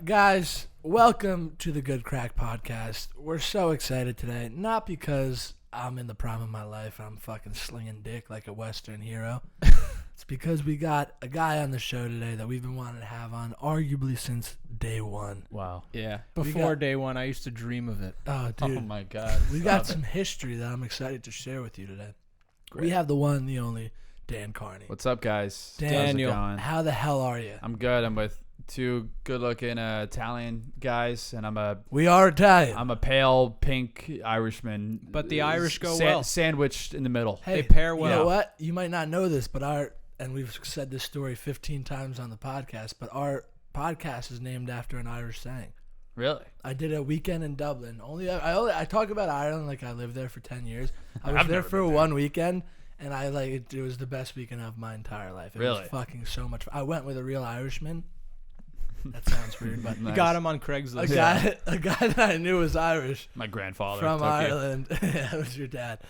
Guys, welcome to the Good Crack Podcast. We're so excited today, not because I'm in the prime of my life and I'm fucking slinging dick like a Western hero. It's because we got a guy on the show today that we've been wanting to have on arguably since day one. Wow. Yeah. Before day one, I used to dream of it. Oh, dude. Oh, my God. We got some history that I'm excited to share with you today. Great. We have the one, the only, Dan Carney. What's up, guys? Daniel. How's it going? How the hell are you? I'm good. I'm with two good-looking Italian guys, and We are Italian. I'm a pale pink Irishman. But the Irish go well. Sandwiched in the middle. Hey, they pair well. You know what? You might not know this, but and we've said this story 15 times on the podcast, but our podcast is named after an Irish saying. Really? I did a weekend in Dublin. I talk about Ireland like I lived there for 10 years. I was there for one weekend, and it was the best weekend of my entire life. It was fucking so much fun. I went with a real Irishman. That sounds weird, but you got him on Craigslist. A guy that I knew was Irish. My grandfather from Ireland. Yeah, it was your dad.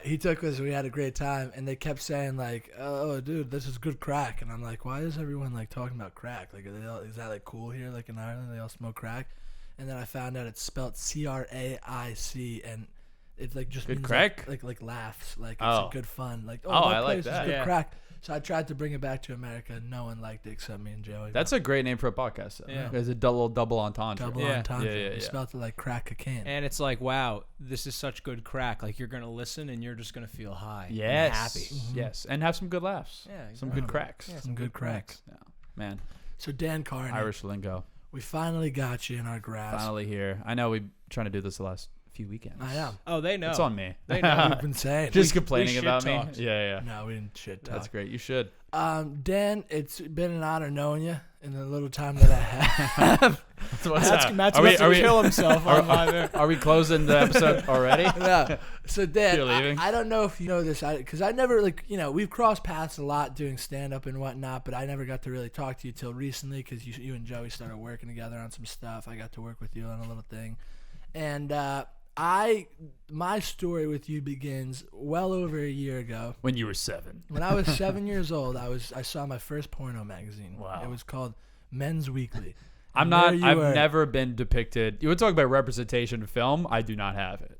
He took us. We had a great time, and they kept saying like, "Oh, dude, this is good crack." And I'm like, "Why is everyone like talking about crack? Like, is that like cool here? Like in Ireland, they all smoke crack?" And then I found out it's spelled C-R-A-I-C, and it like just good means crack, like laughs, like it's a good fun, like that I place like that. is good crack. So I tried to bring it back to America. No one liked it except me and Joey. That's a great name for a podcast, though. Yeah. It's a double entendre. Double entendre. Yeah. You spelled it like crack cocaine. And it's like, wow, this is such good crack. Like, you're going to listen and you're just going to feel high. Yes. And happy. Mm-hmm. Yes. And have some good laughs. Yeah. Exactly. Some good cracks. Yeah, some good cracks. Yeah. Man. So Dan Carney. Irish lingo. We finally got you in our grasp. Finally here. I know we've been trying to do this the last few weekends. I am. Oh, they know. It's on me. They know. We've been saying. Just complaining about me. talked. Yeah. No, we didn't shit talk. That's great. You should. Dan, it's been an honor knowing you in the little time that I have. Matt's about to kill himself on live air. Are we closing the episode already? No. So Dan, You're leaving? I don't know if you know this, because I never we've crossed paths a lot doing stand up and whatnot, but I never got to really talk to you till recently because you and Joey started working together on some stuff. I got to work with you on a little thing, and my story with you begins well over a year ago. When you were 7. When I was 7 years old, I saw my first porno magazine. Wow. It was called Men's Weekly. I've never been depicted. You would talk about representation in film. I do not have it.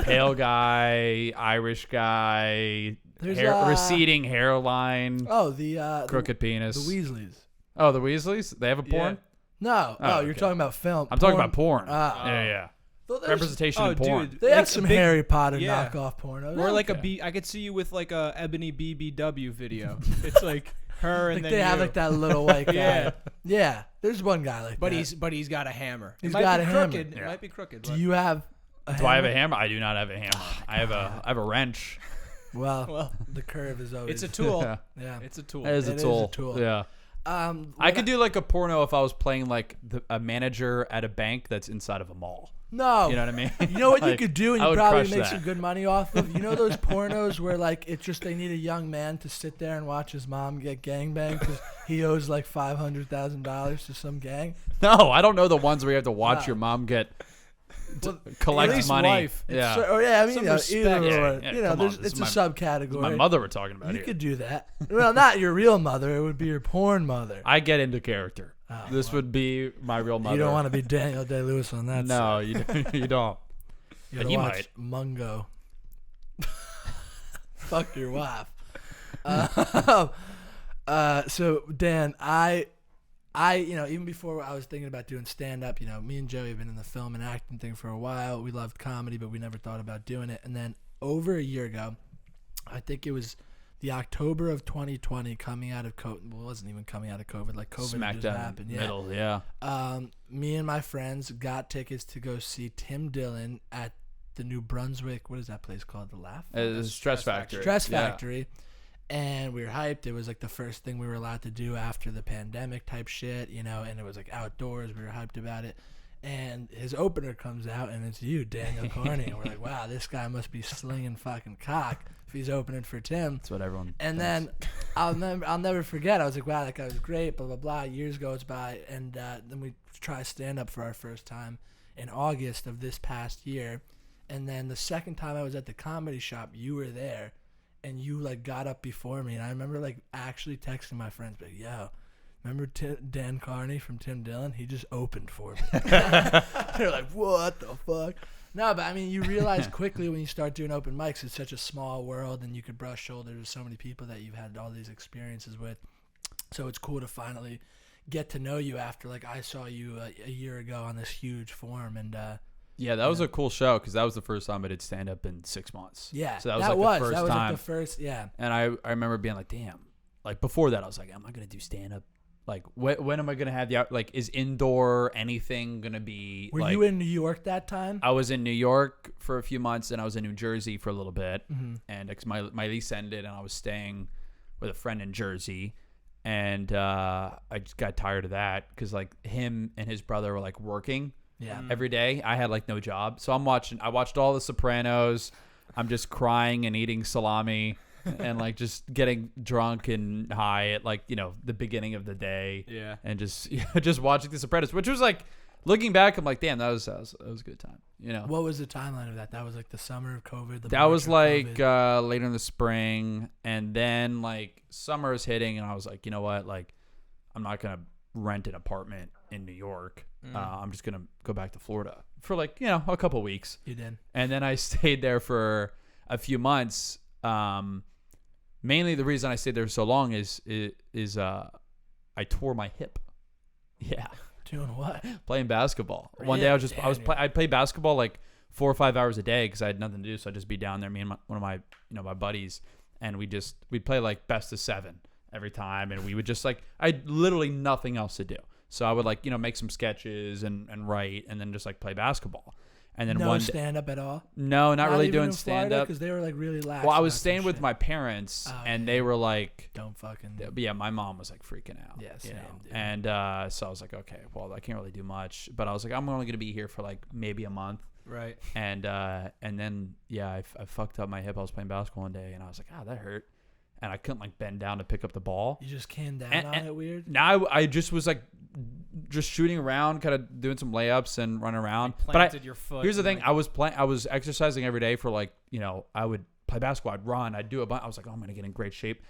Pale guy, Irish guy, receding hairline. Oh, the crooked penis. The Weasleys. Oh, the Weasleys? They have a porn? No. Oh, you're okay. talking about film. I'm talking about porn. Yeah. Well, representation in porn. Dude, they have some Harry Potter yeah. knockoff pornos. Or like I could see you with like a Ebony BBW video. It's like her and like then they have like that little white guy. Yeah. There's one guy like that. But he's got a hammer. He's got a hammer. It might be crooked. Do you have a hammer? Do I have a hammer? I do not have a hammer. I have a wrench. Well, the curve is always. It's a tool. Yeah. It's a tool. It is a tool. Yeah. I could do like a porno if I was playing like a manager at a bank that's inside of a mall. No. You know what I mean? You know what like, you could do and I you would probably crush make that. some good money off of? You know those pornos where like it's just they need a young man to sit there and watch his mom get gangbanged because he owes like $500,000 to some gang? No, I don't know the ones where you have to watch your mom get collect at least money. wife. Yeah. I mean, Some either respect. or. Yeah, it's a subcategory. My mother we're talking about You here. could do that. Well, not your real mother. It would be your porn mother. I get into character. Oh, this would be my real mother. You don't want to be Daniel Day-Lewis on that. No, you don't. You And he watch might. Mungo. Fuck your wife. So Dan, I even before I was thinking about doing stand up, me and Joey have been in the film and acting thing for a while. We loved comedy, but we never thought about doing it. And then over a year ago, I think it was the October of 2020, coming out of COVID. Well, it wasn't even coming out of COVID. Like COVID Smack just dab happened. middle, yeah. Me and my friends got tickets to go see Tim Dillon at the New Brunswick. What is that place called? The Laugh? Stress Factory. Stress Factory. And we were hyped. It was like the first thing we were allowed to do after the pandemic type shit, and it was like outdoors. We were hyped about it. And his opener comes out, and it's you, Daniel Carney. And we're like, wow, this guy must be slinging fucking cock if he's opening for Tim. That's what everyone And thinks. then I'll never forget. I was like, wow, that guy was great, blah, blah, blah. Years goes by, and then we try stand-up for our first time in August of this past year. And then the second time I was at the comedy shop, you were there. And you like got up before me, and I remember like actually texting my friends, like, "Yo, remember Dan Carney from Tim Dillon? He just opened for me. They're like, what the fuck? No, but I mean, you realize quickly when you start doing open mics, it's such a small world, and you could brush shoulders with so many people that you've had all these experiences with. So it's cool to finally get to know you after, like, I saw you a year ago on this huge forum, and yeah, that was a cool show because that was the first time I did stand up in 6 months. Yeah, so that was like the first time. Like the first, yeah. And I remember being like, damn. Like before that, I was like, am I gonna do stand up? Like when am I gonna have like is indoor anything gonna be? Were you in New York that time? I was in New York for a few months, and I was in New Jersey for a little bit. Mm-hmm. And my lease ended, and I was staying with a friend in Jersey. And I just got tired of that because like him and his brother were like working every day. I had like no job. So I watched all the Sopranos. I'm just crying and eating salami and like just getting drunk and high at like, you know, the beginning of the day. Yeah. And just watching the Sopranos, which was like, looking back, I'm like, damn, that was a good time. You know. What was the timeline of that? That was like the summer of COVID. That was like later in the spring, and then like summer is hitting, and I was like, you know what? Like, I'm not gonna rent an apartment in New York. I'm just gonna go back to Florida for like, you know, a couple weeks. You did. And then I stayed there for a few months. Mainly the reason I stayed there so long is I tore my hip. Yeah. Doing what? Playing basketball. Really? One day I'd play basketball like 4 or 5 hours a day because I had nothing to do. So I'd just be down there, me and one of my my buddies, and we'd play like best of 7 every time, and we would just like I'd literally nothing else to do. So I would like make some sketches and write, and then just like play basketball. And then no stand up at all? No, not really doing stand up because they were like really lax. Well, I was staying with my parents, and they were like, "Don't fucking." Yeah, my mom was like freaking out. Yeah, same, dude. And so I was like, okay, well, I can't really do much, but I was like, I'm only gonna be here for like maybe a month. Right. And then I fucked up my hip. I was playing basketball one day, and I was like, that hurt, and I couldn't like bend down to pick up the ball. You just came down on it weird. Now I just was like just shooting around, kind of doing some layups and running around. Planted your foot. Here's the thing: I was exercising every day for like I would play basketball, I'd run, I'd do a bunch. I was like, oh, I'm gonna get in great shape.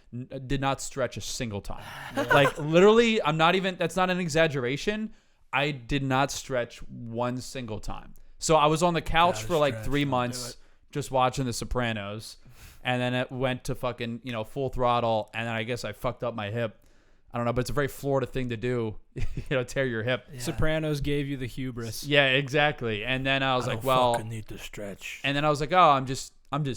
Did not stretch a single time. Like literally, that's not an exaggeration. I did not stretch one single time. So I was on the couch for like 3 months just watching The Sopranos, and then it went to fucking full throttle, and then I guess I fucked up my hip. I don't know, but it's a very Florida thing to do, tear your hip. Yeah. Sopranos gave you the hubris. Yeah, exactly. And then I was like, well, fucking need to stretch. And then I was like, oh, I'm just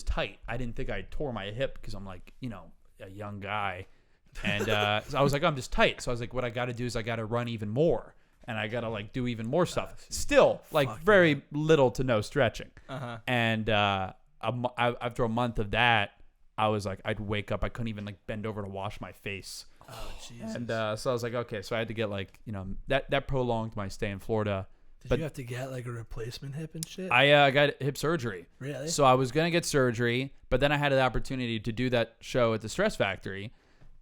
tight. I didn't think I tore my hip because I'm like, a young guy. And so I was like, I'm just tight. So I was like, what I got to do is I got to run even more, and I got to like do even more stuff. Still, like very little to no stretching. And after a month of that, I was like, I'd wake up, I couldn't even like bend over to wash my face. Oh, Jesus. And so I was like, okay, so I had to get like, that prolonged my stay in Florida. Did you have to get like a replacement hip and shit? I got hip surgery. Really? So I was going to get surgery, but then I had the opportunity to do that show at the Stress Factory.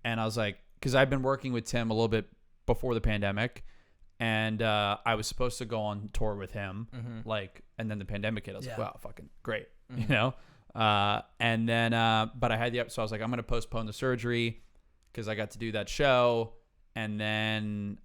And I was like, because I've been working with Tim a little bit before the pandemic, and I was supposed to go on tour with him, and then the pandemic hit. I was like, wow, fucking great, and then, but I had so I was like, I'm going to postpone the surgery because I got to do that show. And then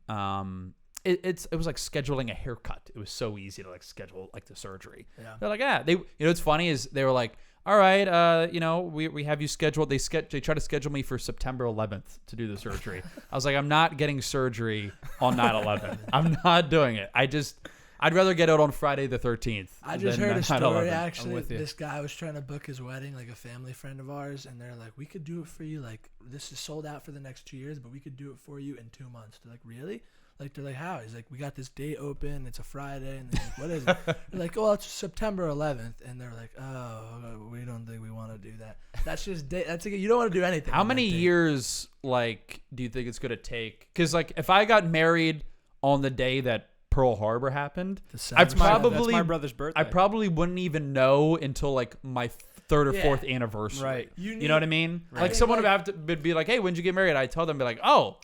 it was like scheduling a haircut. It was so easy to like schedule like the surgery. Yeah. They're like, what's funny is they were like, all right, we have you scheduled. They try to schedule me for September 11th to do the surgery. I was like, I'm not getting surgery on 9/11. I'm not doing it. I'd rather get out on Friday the 13th. I just heard a story, actually. This guy was trying to book his wedding, like a family friend of ours, and they're like, we could do it for you. Like, this is sold out for the next 2 years, but we could do it for you in 2 months. They're like, really? Like, they're like, how? He's like, we got this date open. It's a Friday. And they're like, what is it? They're like, oh, it's September 11th. And they're like, oh, we don't think we want to do that. That's just that's like, you don't want to do anything. How many years, like, do you think it's going to take? Because, like, if I got married on the day that Pearl Harbor happened, that's my brother's birthday. I probably wouldn't even know until like my third or fourth anniversary. Right. You know what I mean? Right. Like someone would have to be like, hey, when'd you get married? I tell them, be like, oh,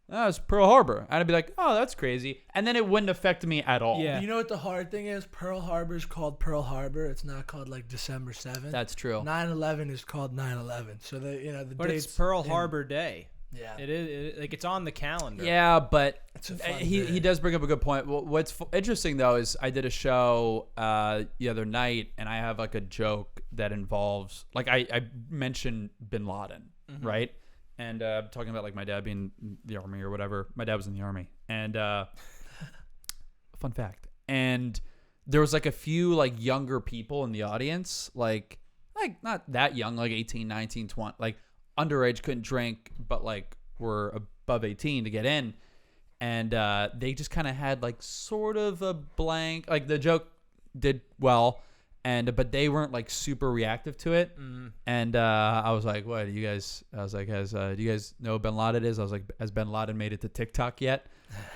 it's Pearl Harbor. And I'd be like, oh, that's crazy. And then it wouldn't affect me at all. Yeah. You know what the hard thing is? Pearl Harbor's called Pearl Harbor. It's not called like December 7th. That's true. 9/11 is called 9/11. So the but dates, it's Pearl Harbor Day. Yeah. It is like it's on the calendar. Yeah, but It's a fun he day. does bring up a good point. What's interesting though is I did a show the other night, and I have like a joke that involves like I mentioned Bin Laden, right? And talking about like my dad being in the army or whatever. My dad was in the army, and fun fact. And there was like a few like younger people in the audience, like not that young, like 18, 19, 20, like underage, couldn't drink, but like were above 18 to get in. And they just kind of had like sort of a blank, like the joke did well, but they weren't like super reactive to it. And I was like, what do you guys, I was like, do you guys know who Bin Laden is? I was like, has Bin Laden made it to TikTok yet?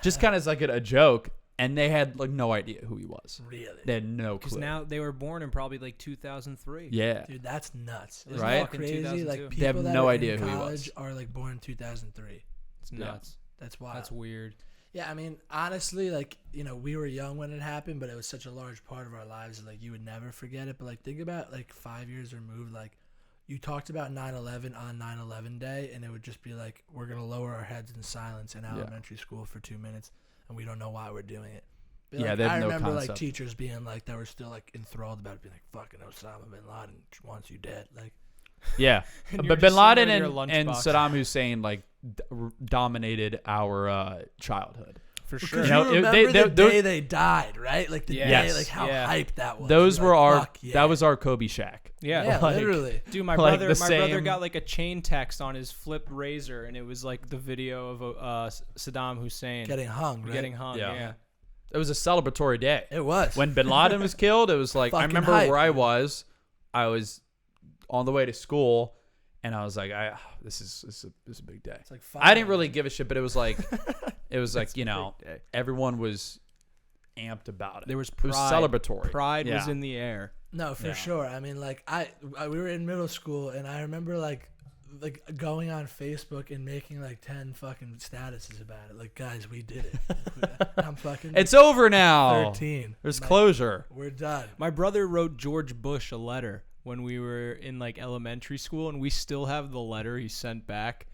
Just kind of as like a joke. And they had like no idea who he was. Really? They had no clue. Because now they were born in probably like 2003. Yeah. Dude, that's nuts. Isn't Right? That fucking crazy? 2002? Like They people have that no are idea in who he college was. are like born in 2003. It's nuts. That's wild. That's weird. Yeah, I mean, honestly, like, you know, we were young when it happened, but it was such a large part of our lives. Like, you would never forget it. But, like, think about, like, 5 years removed. Like, you talked about 9/11 on 9/11 day, and it would just be like, we're going to lower our heads in silence in elementary school for 2 minutes, and we don't know why we're doing it. But, Yeah, like, they have I no remember, concept. like, teachers being, like, that were still, like, enthralled about it, being like, fucking Osama bin Laden wants you dead. Like, Yeah. And you're But just Bin Laden sitting there with your and lunchbox. Saddam Hussein like dominated our childhood. For because sure. You know, you remember they- the they- day they died, right? Like, the Yes. day, like, how Yeah. hyped that was. Those You're were like, our fuck yeah. that was our Kobe Shack. Yeah. Yeah, like- literally. Dude, my like brother the my brother same- got like a chain text on his flip razor, and it was like the video of Saddam Hussein Getting hung, right? getting hung. Yeah. Yeah. It was a celebratory day. It was. When Bin Laden was killed, it was like I Fucking remember hype. where I was on the way to school, and I was like, this is a big day. It's like I didn't really give a shit, but it was like you know, day. everyone was amped about it. There was It was pride. celebratory. Pride Yeah. was in the air. No, for Yeah. sure. I mean, like we were in middle school, and I remember like going on Facebook and making like 10 fucking statuses about it. Like, guys, we did it. I'm fucking. It's over now. 13. There's Like, closure. We're done. My brother wrote George Bush a letter when we were in like elementary school, and we still have the letter he sent back.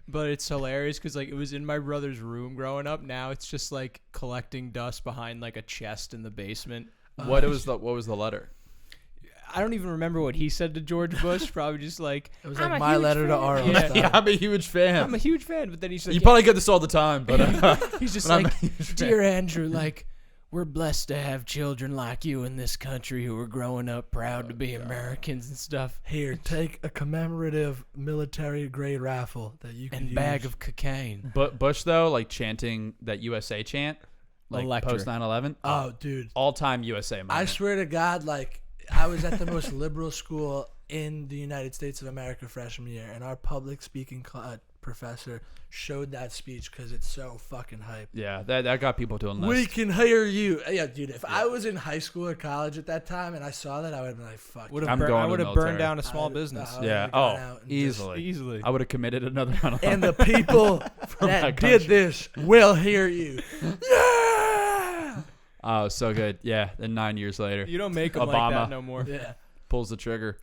But it's hilarious because like it was in my brother's room growing up. Now it's just like collecting dust behind like a chest in the basement. What was the letter? I don't even remember what he said to George Bush. Probably just like It was "I'm like a my huge letter to fan." Arlo. Yeah. style. Yeah, I'm a huge fan. I'm a huge fan. But then he's like, You probably get this all the time, but he's just but I'm like, a huge fan. dear Andrew, like we're blessed to have children like you in this country who are growing up proud to be Americans and stuff. Here, take a commemorative military grade raffle that you can And use. bag of cocaine. But Bush though, like chanting that USA chant, like Electric. post 9/11. Oh, dude. All time USA moment. I swear to God, like, I was at the most liberal school in the United States of America freshman year, and our public speaking professor showed that speech because it's so fucking hype. Yeah, that got people to enlist. We can hear you. Yeah, dude, if I was in high school or college at that time and I saw that, I would have been like, fuck. Would yeah. have I'm going I to would the have burned military. down a small I'd- business. I would've Yeah. gone Oh, out and just- easily. Easily. I would have committed another 9/11. And the people that that did country. this will hear you. Yeah! Oh, so good. Yeah. Then 9 years later, You don't make them like Obama. that no more. Yeah. pulls the trigger.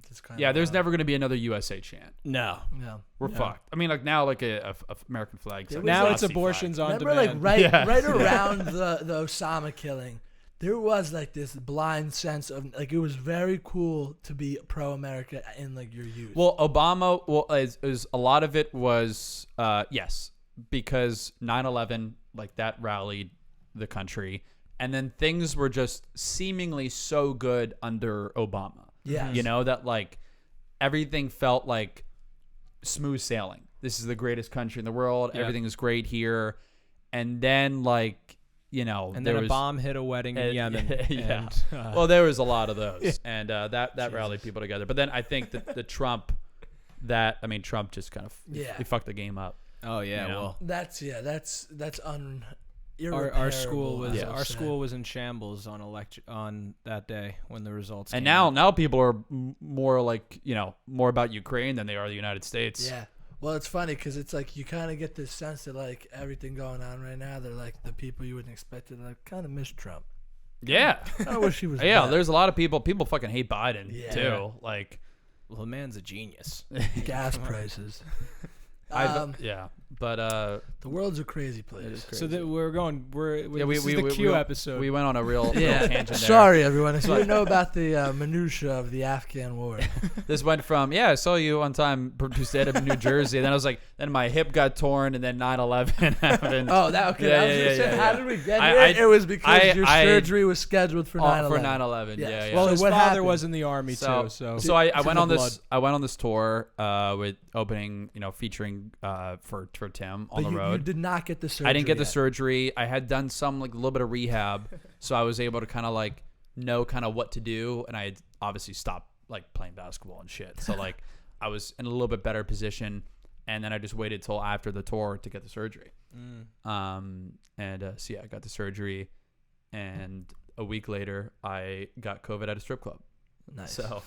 It's kinda Yeah, there's wild. never going to be another USA chant. No. No. We're fucked. I mean, like now, like a American flag. It was Now like- it's abortions on Remember, like demand. right, Yeah. right around the Osama killing, there was like this blind sense of like it was very cool to be pro-America in like your youth. Well, Obama, is a lot of it was yes, because 9/11, like that rallied the country, and then things were just seemingly so good under Obama. yeah, You know, that like everything felt like smooth sailing. This is the greatest country in the world. Yeah. Everything is great here. And then like, you know, And there then a was, bomb hit a wedding in Yemen. yeah. And, Well, there was a lot of those. And that rallied people together. But then I think that Trump just kind of Yeah. he fucked the game up. oh yeah, You know? well, that's our school was irreparable, I our would school say. was in shambles on that day when the results. And came out. now people are more like, you know, more about Ukraine than they are the United States. Yeah. Well, it's funny because it's like you kind of get this sense that like everything going on right now, they're like the people you wouldn't expect to like kind of miss Trump. Yeah. I wish he was. Yeah, back. there's a lot of people fucking hate Biden Yeah. too. Like Well, the man's a genius. gas prices. But the world's a crazy place. So that this is the we Q episode. We went on a real tangent there. Sorry, everyone. If you didn't know about the minutia of the Afghan war. This went from, I saw you one time to stay up in New Jersey. And then I was like, then my hip got torn, and then 9/11 happened. Oh, that okay. Yeah, I was gonna say, how did we get here? It was because your I surgery was scheduled for 9/11. For 9/11, Yes. yeah. Well, his what father happened? was in the army too. So I went on this. I went on this tour with opening, featuring for Tim on the road. You did not get the surgery. I didn't get the yet. surgery. I had done some like a little bit of rehab, so I was able to kind of like know kind of what to do, and I had obviously stopped like playing basketball and shit. So like I was in a little bit better position, and then I just waited till after the tour to get the surgery. I got the surgery, and a week later I got COVID at a strip club. Nice. So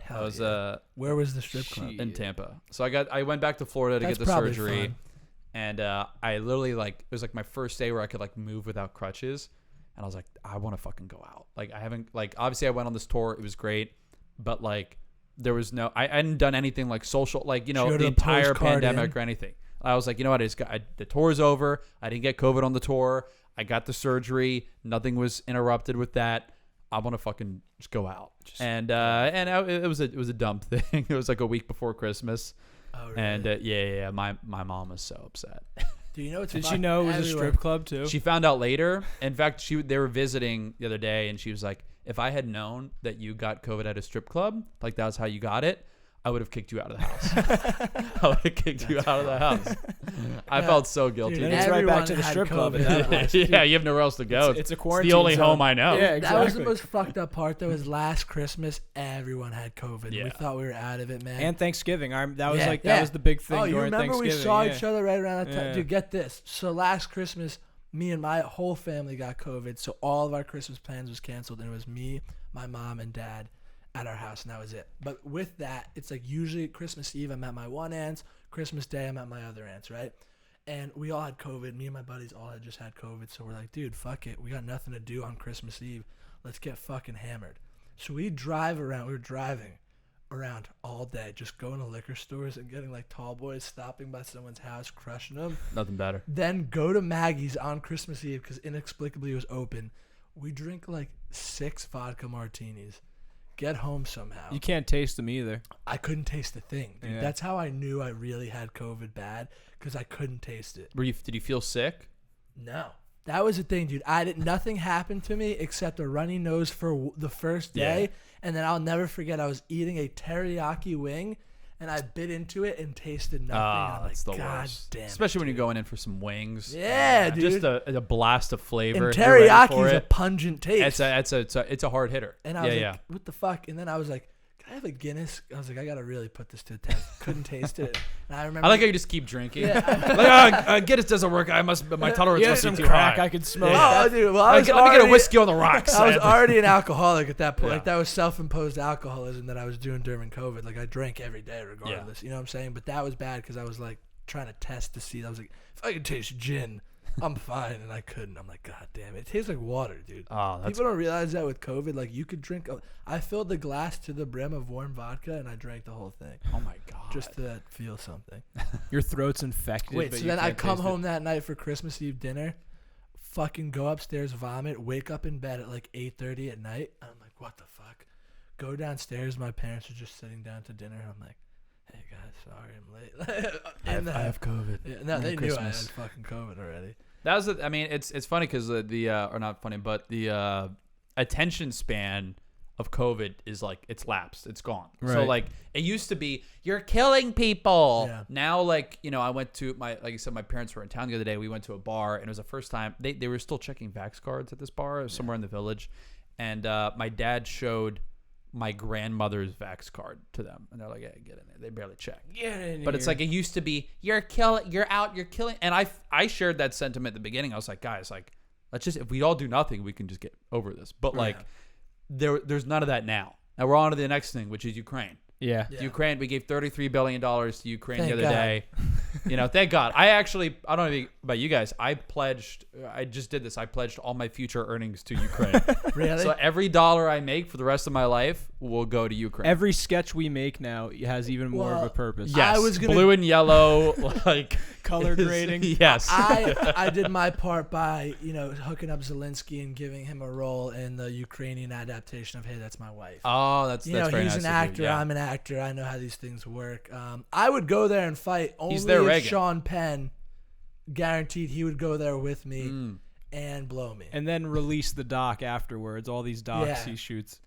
Hell I was yeah. Where was the strip club? in Tampa. So I went back to Florida to That's get the probably surgery. fun. And I literally it was like my first day where I could like move without crutches, and I was like, I want to fucking go out. Like I haven't obviously I went on this tour, it was great, but like there was I hadn't done anything like social, like the entire pandemic or anything. I was like, you know what, the tour's over. I didn't get COVID on the tour. I got the surgery. Nothing was interrupted with that. I want to fucking just go out. It was a dumb thing. It was like a week before Christmas. Oh, really? And my mom was so upset. Do you know what's Did she know it was a strip club too? She found out later. In fact, they were visiting the other day, and she was like, "If I had known that you got COVID at a strip club, like that was how you got it, I would have kicked you out of the house. I would have kicked you out of the house." I felt so guilty. Dude, It's right back to the had strip club COVID. at that point. Yeah, you have nowhere else to go. It's a It's quarantine the only zone. home I know. Yeah, exactly. That was the most fucked up part. Though, was last Christmas, everyone had COVID. Yeah. We thought we were out of it, man. And Thanksgiving. That was Yeah. that was the big thing Oh, you during remember Thanksgiving. we saw yeah. each other right around that time? Yeah. Dude, get this. So last Christmas, me and my whole family got COVID. So all of our Christmas plans was canceled, and it was me, my mom, and dad at our house, and that was it. But with that, it's like usually Christmas Eve I'm at my one aunt's, Christmas Day I'm at my other aunt's, right? And we all had COVID. Me and my buddies all had just had COVID. So we're like, dude, fuck it. We got nothing to do on Christmas Eve. Let's get fucking hammered. So we drive around. We were driving around all day, just going to liquor stores and getting like tall boys, stopping by someone's house, crushing them. Nothing better. Then go to Maggie's on Christmas Eve because inexplicably it was open. We drink like 6 vodka martinis. Get home somehow. You can't taste them either. I couldn't taste the thing, dude. Yeah. That's how I knew I really had COVID bad, because I couldn't taste it. Did you feel sick? No. That was the thing, dude. Nothing happened to me except a runny nose for the first day, and then I'll never forget I was eating a teriyaki wing, and I bit into it and tasted nothing. And I'm that's like, the God worst. damn it, Especially when dude. you're going in for some wings. Yeah, dude. Just a blast of flavor. And You're ready teriyaki for is a it. pungent taste. It's a hard hitter. And I was like, what the fuck? And then I was like, can I have a Guinness? I was like, I got to really put this to the test. Couldn't taste it. And I remember. I like how you just keep drinking. Yeah. Like, Guinness doesn't work. My tolerance Yeah, must be some too crack high. I could smoke. Oh, dude. Well, Let me get a whiskey on the rocks. I was already an alcoholic at that point. Yeah. Like, that was self-imposed alcoholism that I was doing during COVID. Like, I drank every day regardless. You know what I'm saying? But that was bad because I was, like, trying to test to see. I was like, if I could taste gin, I'm fine. And I couldn't. I'm like, God damn it. It tastes like water, dude. Oh, People don't realize that with COVID. Like, you could drink. I filled the glass to the brim of warm vodka, and I drank the whole thing. Oh, my God. Just to feel something. Your throat's infected. Wait, but so you then I can't come taste home that night for Christmas Eve dinner, fucking go upstairs, vomit, wake up in bed at like 8:30 at night. I'm like, what the fuck? Go downstairs. My parents are just sitting down to dinner. I'm like, hey guys, sorry I'm late. I have COVID. Yeah, no, Merry they knew I had Christmas. fucking COVID already. That was. I mean, it's funny because or not funny, but the attention span of COVID is like it's lapsed. It's gone. So Right. like it used to be, you're killing people. Yeah. Now like I went to like I said, my parents were in town the other day. We went to a bar and it was the first time they were still checking vax cards at this bar somewhere in the village, and my dad showed my grandmother's vax card to them, and they're like, "Yeah, get in there." They barely check. Get in But it's like it used to be, you're out, you're killing. And I shared that sentiment at the beginning. I was like, guys, like, let's just, if we all do nothing, we can just get over this. But like, there's none of that now. And we're on to the next thing, which is Ukraine. Yeah. Ukraine. We gave $33 billion to Ukraine Thank the other God. day. Thank God. I don't know about you guys. I just did this. I pledged all my future earnings to Ukraine. Really? So every dollar I make for the rest of my life will go to Ukraine. Every sketch we make now has even more of a purpose. Yes, I was gonna- blue and yellow, like Color grading. Yes. I did my part by hooking up Zelensky and giving him a role in the Ukrainian adaptation of Hey, That's My Wife. Oh, that's very he's nice an of you, actor. yeah. I'm an actor. I know how these things work. I would go there and fight only He's their if Reagan. Sean Penn guaranteed he would go there with me and blow me. And then release the doc afterwards. All these docs Yeah. he shoots.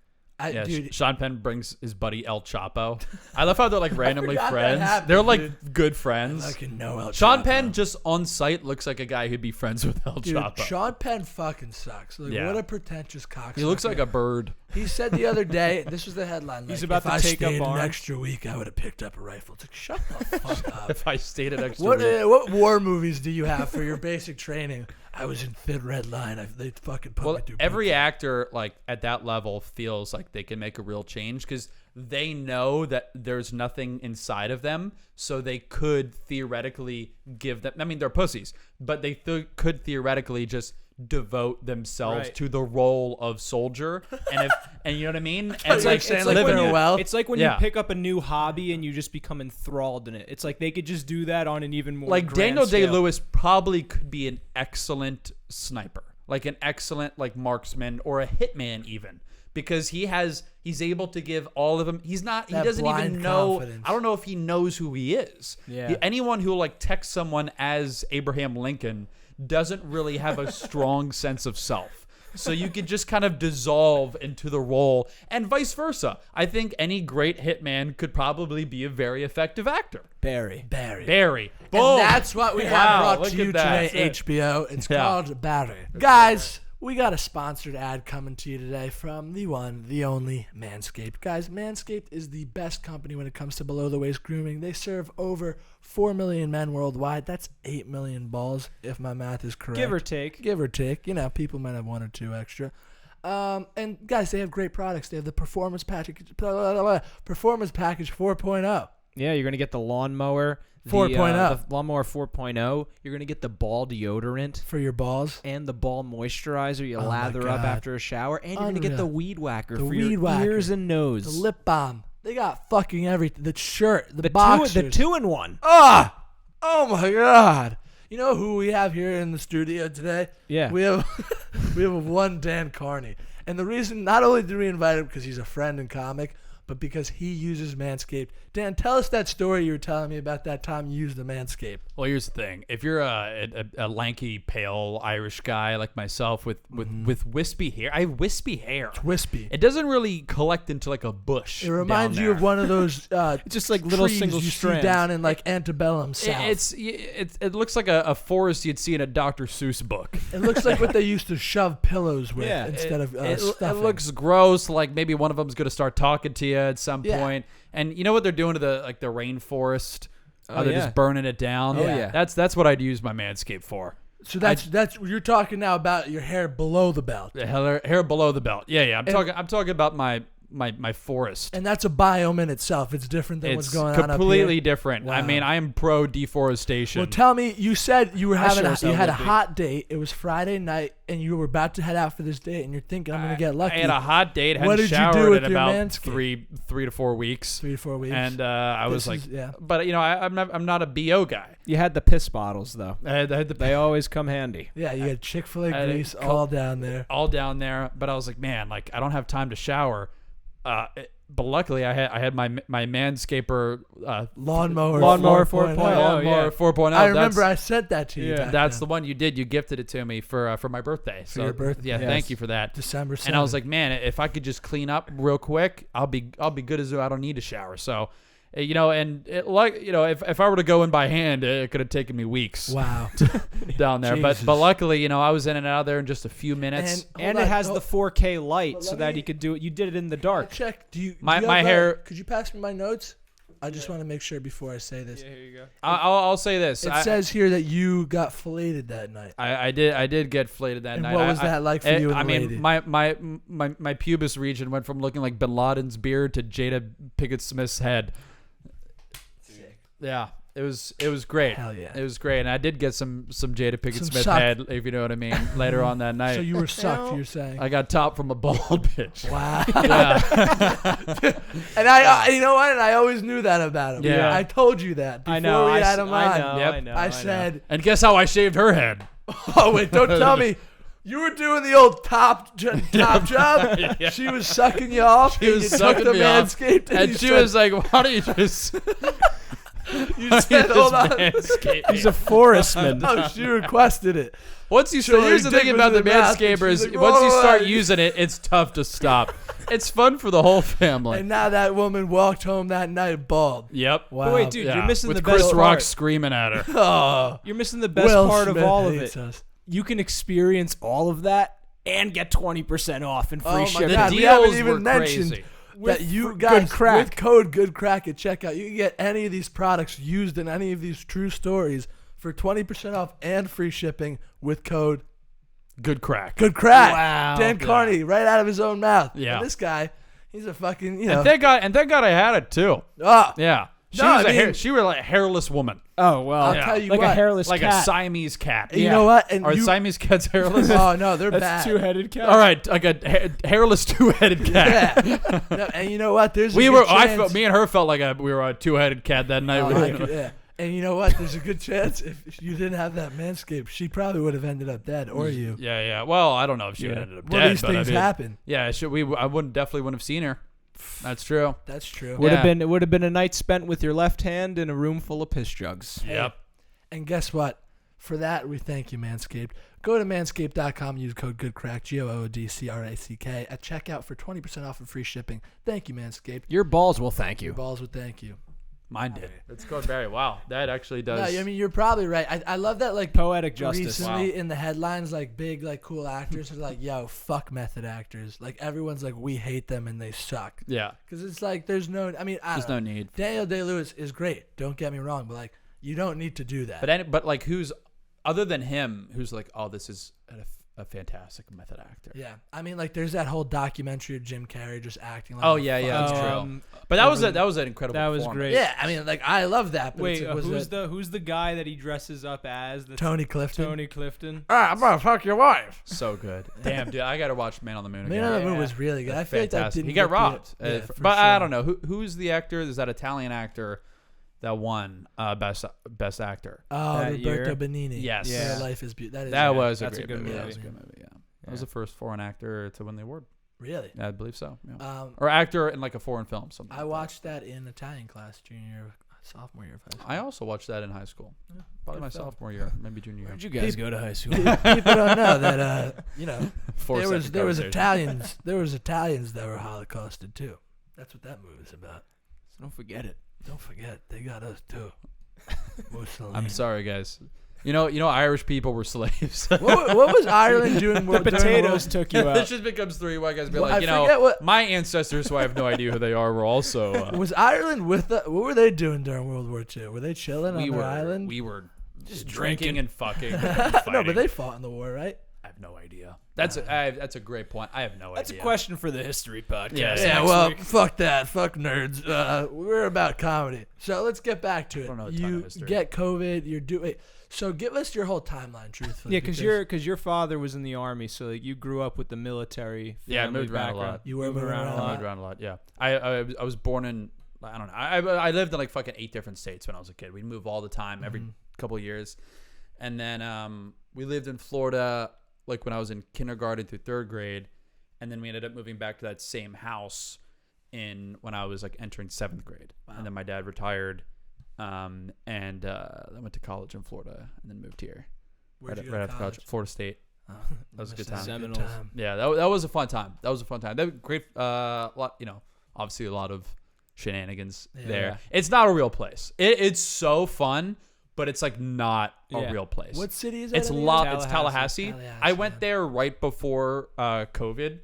Dude, Sean Penn brings his buddy El Chapo. I love how they're like randomly forgot that friends. happened, They're like dude. good I friends. fucking know El Sean Chapo. Penn just on sight looks like a guy who'd be friends with El Dude, Chapo. Sean Penn fucking sucks. Like, Yeah. what a pretentious cocksucker. He looks like a bird. He said the other day, this was the headline. He's like, about if to I take up stayed an arms. extra week, I would have picked up a rifle. It's like, shut the fuck up. If I stayed at extra What week. what war movies do you have for your basic training? I was in Thin Red Line. They fucking put Well, me through. every actor like at that level feels like they can make a real change because they know that there's nothing inside of them, so they could theoretically give them. I mean, they're pussies, but they could theoretically just devote themselves Right. to the role of soldier, and you know what I mean. And you were saying, like, living farewell. It's like when Yeah. you pick up a new hobby and you just become enthralled in it. It's like they could just do that on an even more like grand Daniel scale. Day-Lewis probably could be an excellent sniper, like an excellent like marksman or a hitman even, because he's able to give all of them. He That doesn't even blind know. confidence. I don't know if he knows who he is. Yeah. Anyone who like text someone as Abraham Lincoln doesn't really have a strong sense of self. So you could just kind of dissolve into the role, and vice versa. I think any great hitman could probably be a very effective actor. Barry. Barry. Boom. And that's what we Wow, have brought look to you at that. today, HBO. It's Yeah. called Barry. Guys, we got a sponsored ad coming to you today from the one, the only Manscaped. Guys, Manscaped is the best company when it comes to below-the-waist grooming. They serve over 4 million men worldwide. That's 8 million balls, if my math is correct. Give or take. Give or take. People might have one or two extra. And guys, they have great products. They have the Performance Package 4.0. Yeah, you're going to get the lawnmower. 4.0. The lawnmower 4.0. You're going to get the ball deodorant For your balls. and the ball moisturizer you Oh my lather up God. after a shower. And you're going to get the Unreal. weed whacker The for weed your whacker. ears and nose. The lip balm. They got fucking everything. The shirt, the boxers. the two-in-one. Ah! Oh my God! You know who we have here in the studio today? Yeah. We have one Dan Carney, and the reason not only did we invite him because he's a friend and comic, but because he uses Manscaped. Dan, tell us that story you were telling me about that time you used the Manscaped. Well, here's the thing: if you're a lanky, pale Irish guy like myself with wispy hair, I have wispy hair. It's wispy. It doesn't really collect into like a bush. It reminds down you of there. one of those Just like little trees single you strands. see down in like antebellum South. It looks like a forest you'd see in a Dr. Seuss book. It looks like what they used to shove pillows with Yeah, instead of It stuffing. looks gross. Like maybe one of them's gonna start talking to you at some Yeah. point. And you know what they're doing to the rainforest? Oh, They're yeah. just burning it down. Oh, yeah. That's what I'd use my Manscaped for. So that's you're talking now about your hair below the belt. The hair below the belt. Yeah. I'm talking about my forest. And that's a biome in itself. It's different than what's It's going on up completely here. different. I Wow. mean, I am pro deforestation. Well, tell me, you said you were having sure as you hell had a would be. hot date. It was Friday night, and you were about to head out for this date, and you're thinking, I'm going to get lucky. I had a hot date. Hadn't What did you do showered with in your about Manscaped? 3 to 4 weeks. 3 to 4 weeks. And I was This like, is- yeah. but I'm not a BO guy. You had the piss bottles, though. I had the They always come handy. Yeah, you had ChickfilA I had a grease all down there. all down there. But I was like, man, like I don't have time to shower. But luckily, I had my Manscaper Lawnmower 4.0. lawnmower yeah. 4.0. I remember I sent that to you. Yeah. back That's then. the one you did. You gifted it to me for my birthday. So your birthday. yeah, Yes. thank you for that. December 7th. And I was like, man, if I could just clean up real quick, I'll be good as though I don't need to shower. So, and if I were to go in by hand, it could have taken me weeks wow. down there. Jesus. But luckily, I was in and out of there in just a few minutes. And Hold it on, has the 4K light But so let that me- you could do it. You did it in the dark. Check. Do you? My do you have hair- Could you pass me my notes? I just want to make sure before I say this. Yeah, here you go. I'll say this. It says here that you got filleted that night. I did get filleted that And night. what was that like for you and I the mean, lady? my pubis region went from looking like Bin Laden's beard to Jada Pinkett Smith's head. Sick. Yeah. It was great. Hell yeah. It was great, and I did get some Jada Pinkett Some Smith suck. head, if you know what I mean, later on that night. So you were sucked, you're saying? I got top from a bald bitch. Wow. Yeah. And I you know what? And I always knew that about him. Yeah. I told you that before I know. we had him on. Yep. I said, And guess how I shaved her head? oh wait, don't tell me. You were doing the old top job. Yeah. She was sucking you off. She and was you took sucking the me off. Manscaped And you she said, was like, why don't you just... you said, hold on. He's a forestman. No, she requested it. Once you So start, here's the your thing dick about was the in her mouth, and Manscapers, she's like, once you "Whoa, start whoa." using it, it's tough to stop. It's fun for the whole family. And now that woman walked home that night bald. Yep. Wow. But wait, dude, Yeah. you're missing With the Chris best Rock part. screaming at her. Oh, You're missing the best Will part Smith of all of hates it. us. You can experience all of that and get 20% off and free Oh my shipping. The God, we deals haven't were even mentioned crazy. that you Good guys Crack. with code Good Crack at checkout, you can get any of these products used in any of these true stories for 20% off and free shipping with code Good crack. Good Crack. Wow. Dan Carney, right out of his own mouth. Yeah. And this guy, he's a fucking, you know. And thank God I had it too. Oh, Yeah. She No, was I mean- she was like a hairless woman. Oh, well. I'll Yeah. tell you Like what. a hairless Like cat. a Siamese cat. You know what? And Are you, Siamese cats hairless? oh no, they're That's bad. two-headed cat. All right, like a hairless two-headed cat. Yeah. No, and you know what? There's Me a good and chance. her felt like we were a two-headed cat that night. Oh, yeah. And you know what? There's a good chance if you didn't have that Manscaped, she probably would have ended up dead, or you. Yeah. Well, I don't know if she would Yeah. ended up Well, dead. these but things I mean, happen. Yeah, I definitely wouldn't have seen her. That's true. That's true. Would Yeah. have been it would have been a night spent with your left hand in a room full of piss jugs. Yep. And guess what? For that, we thank you, Manscaped. Go to manscaped.com, use code GOODCRACK, GOODCRACK, at checkout for 20% off and free shipping. Thank you, Manscaped. Your balls will thank Your you. balls would thank you. Mine did. It's code Barry. Wow, that actually does. No, I mean, you're probably right. I love that, like, Poetic justice. recently in the headlines, like, big, like, cool actors are like, yo, fuck method actors. Like, everyone's like, we hate them and they suck. Yeah. Because it's like, there's no, I mean, I There's don't no know. need. Daniel Day-Lewis is great. Don't get me wrong. But, like, you don't need to do that. But like, who's other than him? Who's like, oh, this is a fantastic method actor. Yeah. I mean, like, there's that whole documentary of Jim Carrey just acting like Oh a yeah, that's fucking- true. But that was an incredible. that was performance. great. Yeah, I mean, like, I love that. But Wait, it's, who's the guy that he dresses up as? That's Tony Clifton? Tony Clifton. I'm gonna fuck your wife. So good. Damn, dude, I gotta watch Man on the Moon again. Man on the Moon Yeah. was really good. I feel like that Fantastic. didn't He got get the- robbed. Yeah, For- for but I sure. don't know who's the actor. There's that Italian actor that won best actor. Oh, that Roberto year? Benigni. Yes. Yeah. Your Life is Beautiful. That was a that's a great good movie. movie. That was a good movie. Yeah. That was the first foreign actor to win the award. Really? Yeah, I believe so. Yeah. Um, Or actor in like a foreign film. Something. I like watched that in Italian class, sophomore year of high that. school. I also watched that in high school. Probably my good film. sophomore year, maybe junior year. Where'd you guys go to high school? People don't know that, you know, Four second there was conversation. Italians. There was Italians that were Holocausted too. That's what that movie's about. Don't forget it. Don't forget, they got us too. Mussolini. I'm sorry, guys. You know, Irish people were slaves. What was Ireland doing? The potatoes took you This out. just becomes three white guys be Well, like, I you know, forget what- my ancestors, who I have no idea who they are, were also. Was Ireland with the? What were they doing during World War II? Were they chilling on their island? We were just drinking. drinking and fucking. No, but they fought in the war, right? I have no idea. That's a great point. I have no That's idea. a question for the history podcast. Yeah, Yeah, next well, week. fuck that. Fuck nerds. We're about comedy. So let's get back to it. don't know a ton You of history. get COVID. You're doing. So give us your whole timeline, truthfully. Yeah, because your father was in the army, so like, you grew up with the military. Yeah, I family moved around a background. lot. You were Moved moving around I a lot. moved around a lot. Yeah, I was born in. I don't know. I lived in like fucking 8 different states when I was a kid. We'd move all the time, every couple of years, and then we lived in Florida like when I was in kindergarten through 3rd grade, and then we ended up moving back to that same house when I was like entering 7th grade, and then my dad retired, and I went to college in Florida, and then moved here Where'd you go right to after college, Florida State. Oh, That was a good must have time. been a Seminoles. time. Yeah, that was a fun time. That was a fun time. That was great. Lot, obviously a lot of shenanigans Yeah. there. It's not a real place. It's so fun, but it's like not a Yeah. real place. What city is that? It's again? It's Tallahassee. Tallahassee, I went yeah. there right before COVID.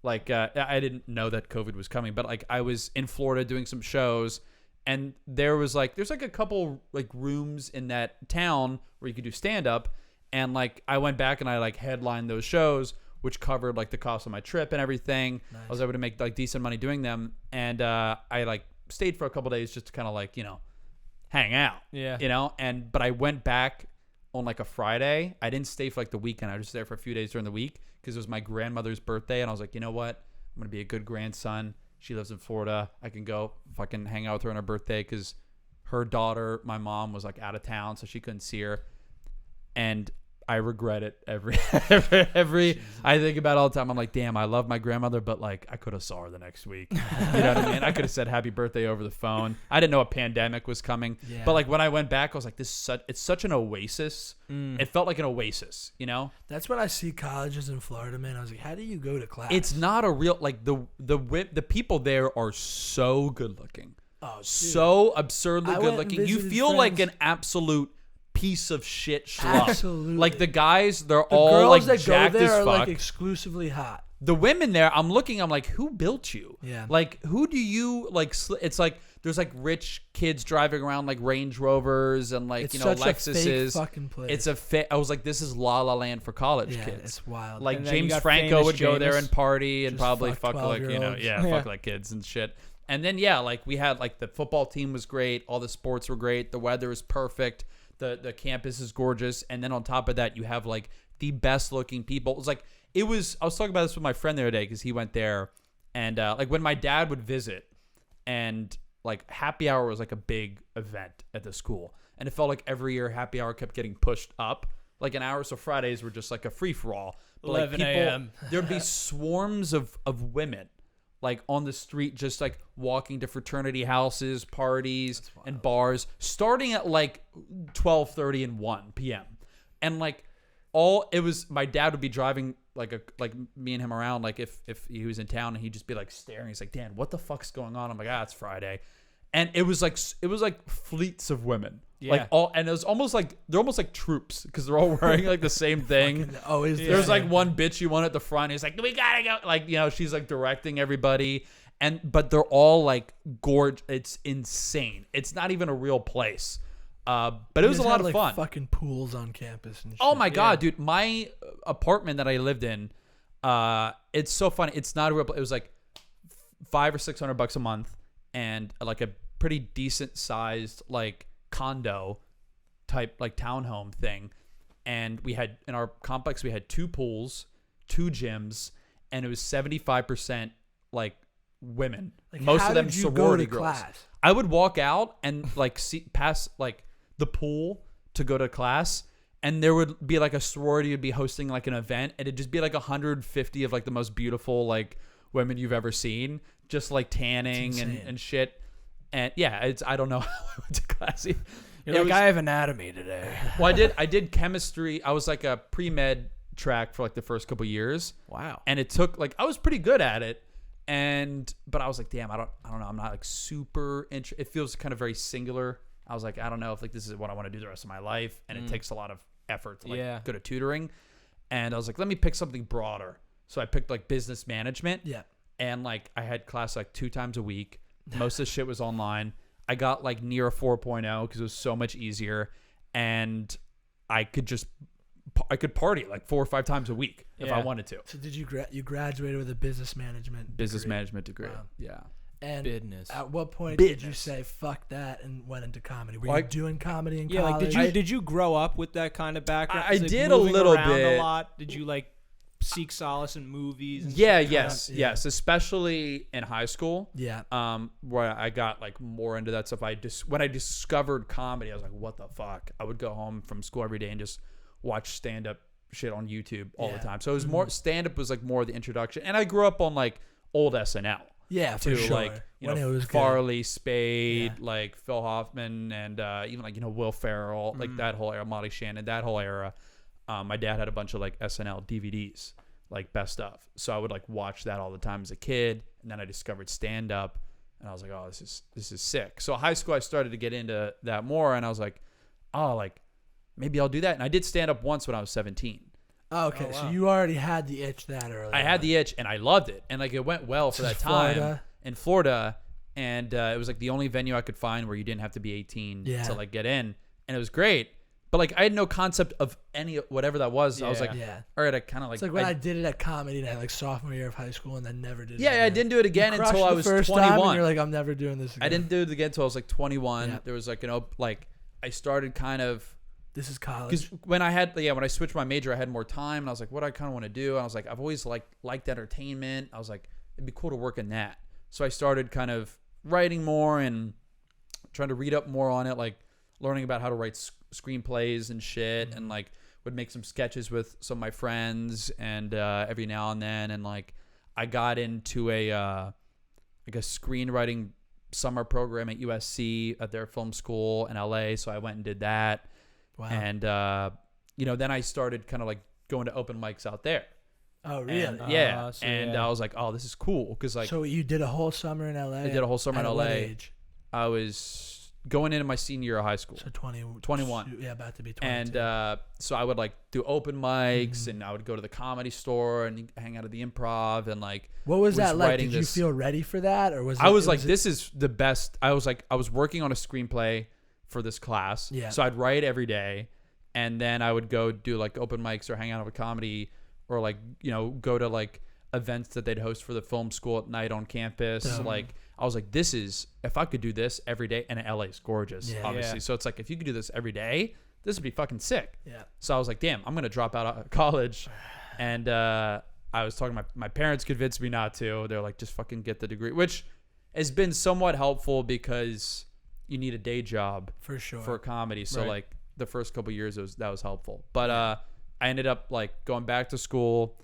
Like I didn't know that COVID was coming, but like I was in Florida doing some shows, And there's like a couple like rooms in that town where you could do stand up. And like I went back and I like headlined those shows, which covered like the cost of my trip and everything. Nice. I was able to make like decent money doing them. And I like stayed for a couple days just to kind of like, hang out. Yeah. But I went back on like a Friday. I didn't stay for like the weekend. I was just there for a few days during the week because it was my grandmother's birthday. And I was like, you know what? I'm going to be a good grandson. She lives in Florida. I can go fucking hang out with her on her birthday because her daughter, my mom, was like out of town, so she couldn't see her. And I regret it every I think about it all the time. I'm like, damn, I love my grandmother, but like I could have saw her the next week. You know what I mean? I could have said happy birthday over the phone. I didn't know a pandemic was coming. Yeah. But like when I went back, I was like, it's such an oasis. It felt like an oasis, That's when I see colleges in Florida, man. I was like, how do you go to class? It's not a real like the people there are so good looking. Oh, dude. So absurdly good looking. You feel like an absolute piece of shit schluck. Absolutely. Like the guys, they're all like jacked as fuck. The girls that go there are like exclusively hot. The women there, I'm like, who built you? Yeah. Like, who do you like? It's like there's like rich kids driving around like Range Rovers and like Lexuses. It's such a fake fucking place. I was like, this is La La Land for college kids. It's wild. Like James Franco would go there and party and probably fuck like fuck like kids and shit. And then like we had like the football team was great, all the sports were great, the weather was perfect. The campus is gorgeous, and then on top of that, you have like the best looking people. I was talking about this with my friend the other day because he went there, and like when my dad would visit, and like happy hour was like a big event at the school, and it felt like every year happy hour kept getting pushed up like an hour. So Fridays were just like a free for all. 11 a.m. There'd be swarms of women. Like on the street, just like walking to fraternity houses, parties, and bars, starting at like 12:30 and 1 p.m. And like my dad would be driving like me and him around, like if he was in town, and he'd just be like staring. He's like, Dan, what the fuck's going on? I'm like, it's Friday. And it was like fleets of women. Yeah. And it was almost like they're almost like troops because they're all wearing like the same thing. There's like one bitchy one at the front. He's like, we gotta go. Like, she's like directing everybody. But they're all like gorgeous. It's insane. It's not even a real place. But it was a lot of fun. Fucking pools on campus and shit. Oh my God, dude. My apartment that I lived in, it's so funny. It's not a real place. It was like $500 or $600 a month and like a pretty decent sized like condo type like townhome thing. And we had in our complex, we had 2 pools, 2 gyms, and it was 75% like women. Like, most of them sorority girls. Class? I would walk out and like see past like the pool to go to class, and there would be like a sorority would be hosting like an event, and it'd just be like 150 of like the most beautiful like women you've ever seen, just like tanning and shit. And yeah, I don't know how I went to class. I have anatomy today. Well, I did chemistry. I was like a pre-med track for like the first couple years. Wow. And it took like, I was pretty good at it. But I was like, damn, I don't know. I'm not like super interested. It feels kind of very singular. I was like, I don't know if like this is what I want to do the rest of my life. And it takes a lot of effort to like go to tutoring. And I was like, let me pick something broader. So I picked like business management. Yeah. And like I had class like 2 times a week. Most of the shit was online. I got like near a 4.0 because it was so much easier. And I could party like 4 or 5 times a week if I wanted to. So did you graduated with a business management degree? Wow. Yeah. And business. At what point did you say fuck that and went into comedy? Were you doing comedy in college? Like did you grow up with that kind of background? I did a little bit. A lot. Did you like seek solace in movies? And yes, especially in high school. Yeah. Where I got like more into that stuff. When I discovered comedy, I was like, what the fuck? I would go home from school every day and just watch stand-up shit on YouTube all the time. So it was more stand-up was like more the introduction, and I grew up on like old SNL. Yeah, for sure. Like when it was Farley, Spade, like Phil Hoffman, and even like Will Ferrell, like that whole era, Molly Shannon, that whole era. My dad had a bunch of like SNL DVDs, like best of. So I would like watch that all the time as a kid, and then I discovered stand-up, and I was like, oh, this is sick. So high school, I started to get into that more, and I was like, oh, like maybe I'll do that. And I did stand-up once when I was 17. Oh, okay. Oh, wow. So you already had the itch that early. I had the itch, and I loved it, and like it went well for that time. In Florida, and it was like the only venue I could find where you didn't have to be 18 Yeah. to like get in, and it was great. But like I had no concept of any whatever that was. I was like, Yeah. all right, I kind of like. It's like when I did it at comedy night, like sophomore year of high school, and then never did it Yeah, again. I didn't do it again You until crushed I the was first 21. time, and you're like, I'm never doing this again. I didn't do it again until I was like 21. Yeah. There was like like I started kind of. This is college. Because when I switched my major, I had more time, and I was like, what do I kind of want to do? And I was like, I've always liked entertainment. I was like, it'd be cool to work in that. So I started kind of writing more and trying to read up more on it, like learning about how to write screenplays and shit, and like would make some sketches with some of my friends, and every now and then, and like I got into a screenwriting summer program at USC at their film school in LA. So I went and did that. Wow. And, then I started kind of like going to open mics out there. Oh, really? And, I was like, oh, this is cool. Cause like, so you did a whole summer in LA? I did a whole summer in LA. What age? I was going into my senior year of high school. So 21. Yeah, about to be 22. And so I would like do open mics, and I would go to the Comedy Store and hang out at the Improv, and like, what was that like? Did you this- feel ready for that, or was it, I was like, this is the best. I was working on a screenplay for this class. Yeah. So I'd write every day, and then I would go do like open mics or hang out with comedy, or like, go to like events that they'd host for the film school at night on campus. Like, I was like, this is, if I could do this every day, and LA is gorgeous, obviously. Yeah. So it's like, if you could do this every day, this would be fucking sick. Yeah. So I was like, damn, I'm going to drop out of college. And I was talking, my parents convinced me not to. They're like, just fucking get the degree, which has been somewhat helpful because you need a day job for sure for comedy. So Right. like the first couple of years, that was helpful. But I ended up like going back to school,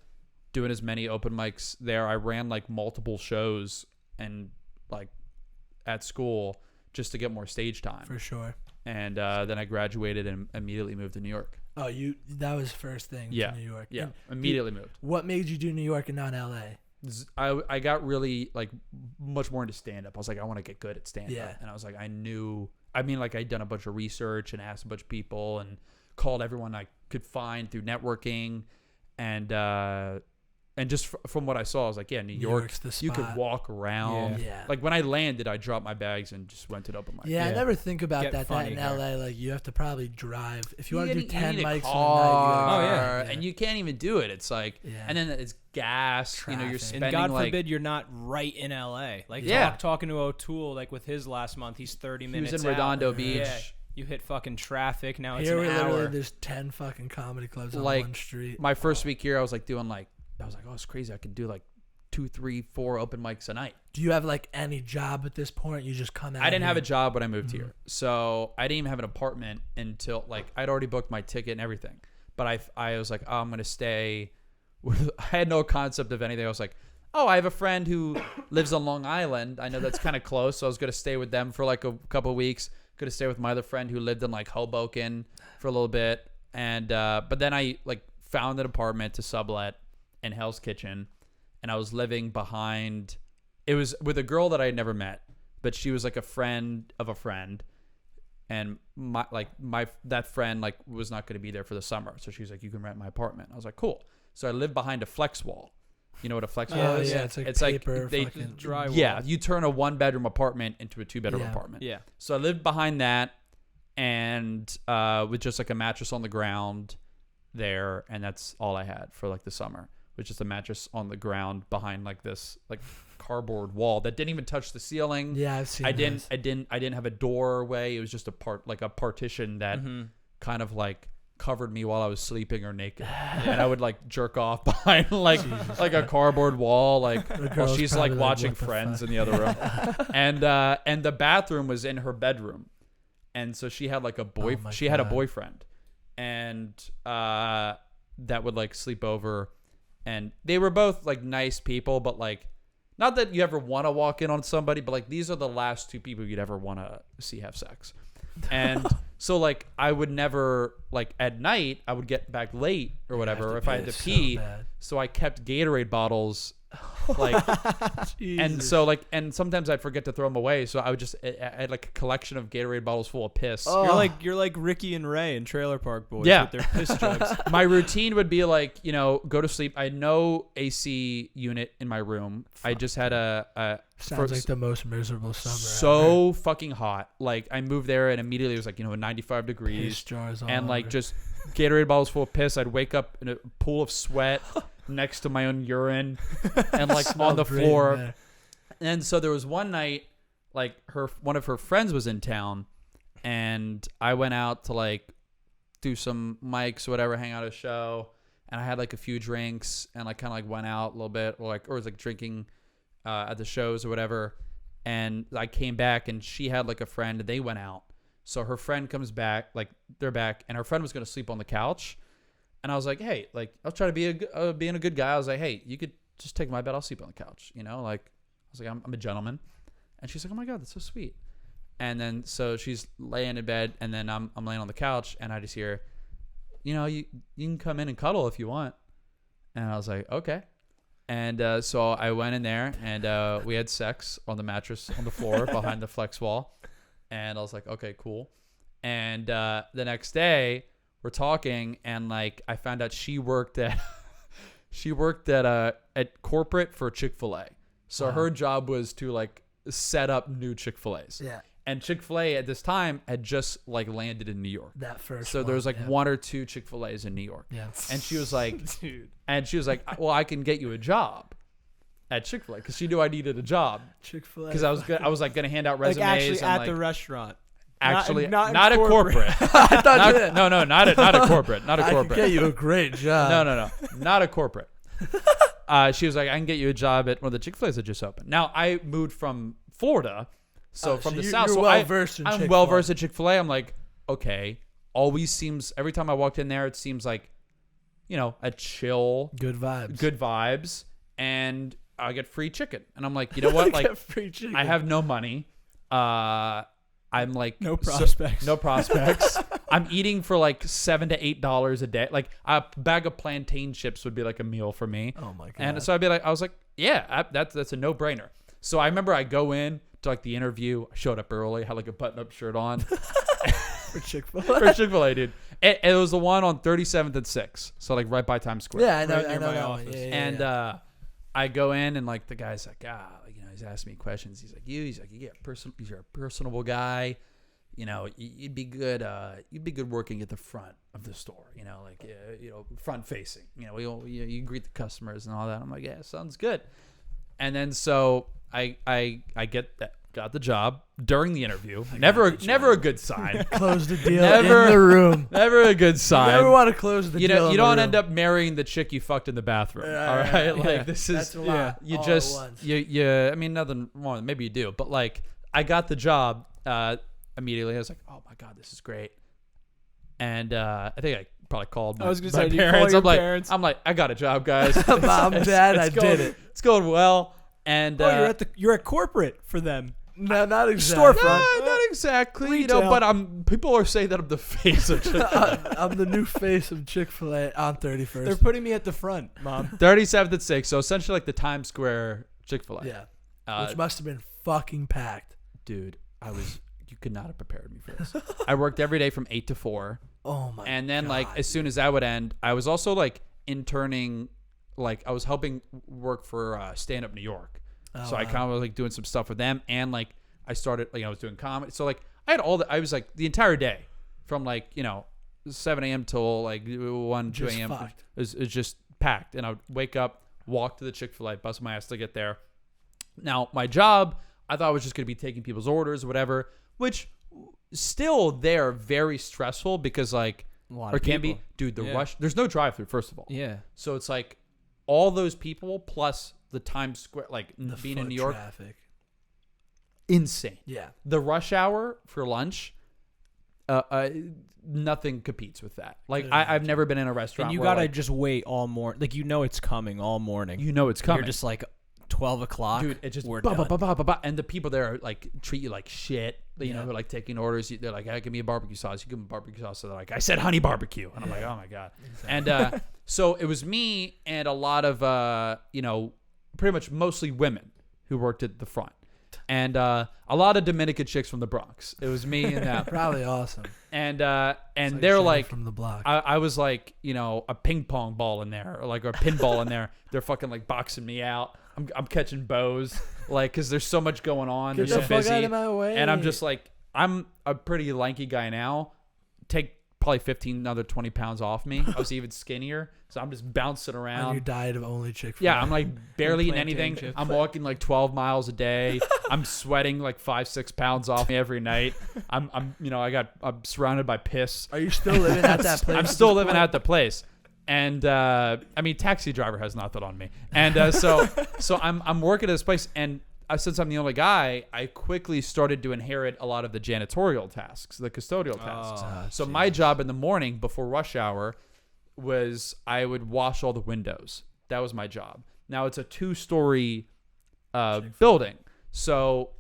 doing as many open mics there. I ran like multiple shows and like at school just to get more stage time. for sure. And then I graduated and immediately moved to New York. Oh, that was first thing Yeah. to New York. Yeah, And immediately moved. what made you do New York and not LA? I got really like much more into stand up. I was like, I want to get good at stand up. Yeah. And I was like, I'd done a bunch of research and asked a bunch of people and called everyone I could find through networking, and just from what I saw, I was like, yeah, New York, York's the you could spot. walk around. Yeah. Like when I landed, I dropped my bags and just went to the open mic. Yeah, I Yeah. never think about Get that funny in here. LA. Like, you have to probably drive. If you want to do 10 need a mics in a night, car, you Oh, gotta- and you can't even do it. It's like, Yeah. and then it's gas. You're Traffic. spending And God like, forbid you're not right in LA. Like Yeah. talking to O'Toole, like with his last month, he's 30 he minutes was in out. Redondo Beach. Yeah. You hit fucking traffic. Now it's Here an we literally, hour. there's 10 fucking comedy clubs on Like, one street. My first week here, I was like doing like, I was like, oh, it's crazy. I could do like 2, 3, 4 open mics a night. Do you have like any job at this point? You just come out. I didn't have a here? job when I moved here, so I didn't even have an apartment until like I'd already booked my ticket and everything. But I was like, oh, I'm gonna stay. I had no concept of anything. I was like, oh, I have a friend who lives on Long Island. I know that's kind of close, so I was gonna stay with them for like a couple of weeks. Gonna stay with my other friend who lived in like Hoboken for a little bit, and but then I like found an apartment to sublet in Hell's Kitchen, and I was living behind. It was with a girl that I had never met, but she was like a friend of a friend, and that friend like was not going to be there for the summer, so she was like, you can rent my apartment. I was like, cool. So I lived behind a flex wall. You know what a flex wall Oh, is? yeah, it's like paper, they fucking drywall. yeah, you turn a 1-bedroom apartment into a 2-bedroom Yeah. apartment. Yeah. So I lived behind that, and with just like a mattress on the ground there, and that's all I had for like the summer, which is a mattress on the ground behind like this like cardboard wall that didn't even touch the ceiling. Yeah, I've seen. I those. didn't have a doorway. It was just a partition that kind of like covered me while I was sleeping or naked, and I would like jerk off behind like a cardboard wall, like while girl's she's probably like like, watching "What the Friends fuck?" in the other room, and the bathroom was in her bedroom, and so she had like a Oh my she had a God. boyfriend, and that would like sleep over, and they were both like nice people, but like not that you ever want to walk in on somebody, but like these are the last 2 people you'd ever want to see have sex. And so like I would never, like at night I would get back late or whatever, have to if I had pee to so pee, bad. so I kept Gatorade bottles Like, Jesus. and so like, and sometimes I'd forget to throw them away. So I would just, I had like a collection of Gatorade bottles full of piss. Oh. You're like Ricky and Ray in Trailer Park Boys Yeah. with their piss jugs. My routine would be like, you know, go to sleep. I had no AC unit in my room. I just had Sounds like the most miserable summer so fucking hot. Like I moved there and immediately it was like, you know, 95 degrees. Piss jars all And like over. just Gatorade bottles full of piss. I'd wake up in a pool of sweat next to my own urine and like on the Smelled great in floor. there. And so there was one night, like one of her friends was in town, and I went out to like do some mics, whatever, hang out at a show, and I had like a few drinks and like kind of like went out a little bit, or was like drinking at the shows or whatever. And I came back and she had like a friend and they went out. So her friend comes back, like they're back, and her friend was gonna sleep on the couch. And I was like, hey, like I'll try to be being a good guy. I was like, hey, you could just take my bed. I'll sleep on the couch, you know, like. I was like, I'm a gentleman. And she's like, oh my God, that's so sweet. And then so she's laying in bed, and then I'm laying on the couch, and I just hear, you know, you can come in and cuddle if you want. And I was like, okay. And so I went in there, and we had sex on the mattress on the floor behind the flex wall. And I was like, okay, cool. And the next day we're talking, and like I found out she worked at at corporate for ChickfilA. So her job was to like set up new Chick-fil-A's. Yeah. And ChickfilA at this time had just like landed in New York. That first So one, there was like yeah. 1 or 2 Chick-fil-A's in New York. Yeah. And she was like, Dude. well, I can get you a job at Chick-fil-A, because she knew I needed a job. Chick-fil-A. Because I was like going to hand out Like resumes. actually and, at like, the restaurant. actually not not in at corporate. I thought you No, not at corporate. Not at I could corporate. get you a great job. No, not a corporate. She was like, I can get you a job at one of the Chick-fil-A's that just opened. Now, I moved from Florida, so from the South. You're So well-versed in I'm Chick-fil-A. well-versed at Chick-fil-A. I'm like, okay. Always seems, every time I walked in there, it seems like, you know, a chill, Good vibes. good vibes, and I get free chicken. And I'm like, you know what? Like, Get free chicken. I have no money. I'm like No prospects. no prospects. I'm eating for like $7 to $8 a day. Like a bag of plantain chips would be like a meal for me. Oh my God. And so I'd be like, I was like, yeah, that's a no brainer. So I remember I go in to like the interview. I showed up early, had like a button up shirt on for Chick-fil-A. for Chick-fil-A, dude. It was the one on 37th and 6th, so like right by Times Square. Yeah, I know. Right I near know my that one. office. Yeah, yeah, And yeah. I go in, and like the guy's like, like, you know, he's asking me questions. He's like, he's like, you're a personable guy. You know, you'd be good. You'd be good working at the front of the store. You know, like you know, front facing. You know, you greet the customers and all that. I'm like, yeah, sounds good. And then so I got the job during the interview. Never a good sign. Close the deal Never- in the room. Never a good You sign. never want to close the You deal. know, in you the don't room. end up marrying the chick you fucked in the bathroom. Yeah, all yeah, right, yeah. like this is That's a lot. you all just at once. you. I mean, nothing wrong. Maybe you do, but like I got the job immediately. I was like, oh my God, this is great. And I think I probably called my, I was gonna my say, do you call parents. your I'm like, parents? I'm like, I got a job, guys. Mom, Dad, I going, did it. It's going well. And You're at corporate for them. No, not exactly. Storefront. not exactly, you know, Retail. but people are saying that I'm the face of Chick-fil-A. I'm the new face of Chick-fil-A on 31st. They're putting me at the front, Mom. 37th at 6, so essentially like the Times Square Chick-fil-A. Yeah, which must have been fucking packed. Dude, you could not have prepared me for this. I worked every day from 8 to 4. Oh my! And then God, like as soon as that would end, I was also like interning, like I was helping work for Stand Up New York. So I kind of was like doing some stuff with them, and like I started, like I was doing comedy. So like I had I was like the entire day from like, you know, 7 a.m. till like 1, 2 Just a.m. fucked. It was just packed. And I would wake up, walk to the Chick-fil-A, bust my ass to get there. Now my job, I thought I was just going to be taking people's orders or whatever, which still they're very stressful because like, A lot or of can be, people. dude, the Yeah. rush, there's no drive through first of all. Yeah. So it's like all those people plus the Times Square, like the being in foot New York, traffic. insane. Yeah, The rush hour for lunch, nothing competes with that. Like Couldn't I've never been in a restaurant And you where, gotta like, just wait all morning. Like it's coming all morning. you know it's coming. You're just like 12 o'clock. Dude, it just we're ba, ba, done. ba, ba, ba, ba, and the people there like treat you like shit. You know, Yeah. who are like taking orders. They're like, hey, give me a barbecue sauce. You give them barbecue sauce. So they're like, I said honey barbecue, and I'm like, oh my God. And so it was me and a lot of you know, pretty much mostly women who worked at the front. And a lot of Dominican chicks from the Bronx. It was me and them. Probably awesome. And It's they're Shannon like from the block. I was like, you know, a ping pong ball in there, or like a pinball in there. They're fucking like boxing me out. I'm catching bows, like, because there's so much going on. Get They're the so fuck busy, out of my way. and I'm just like, I'm a pretty lanky guy now. Take probably 20 pounds off me. I was even skinnier, so I'm just bouncing around. On your diet of only Chick-fil-A. Yeah, I'm like barely eating plantain anything. chips. I'm walking like 12 miles a day. I'm sweating like 5-6 pounds off me every night. I'm surrounded by piss. Are you still living at that place? I'm still living at the place. And I mean, taxi driver has nothing on me. And so I'm working at this place, and since I'm the only guy, I quickly started to inherit a lot of the janitorial tasks, the custodial tasks. So my job in the morning before rush hour was I would wash all the windows. That was my job. Now it's a 2-story building. So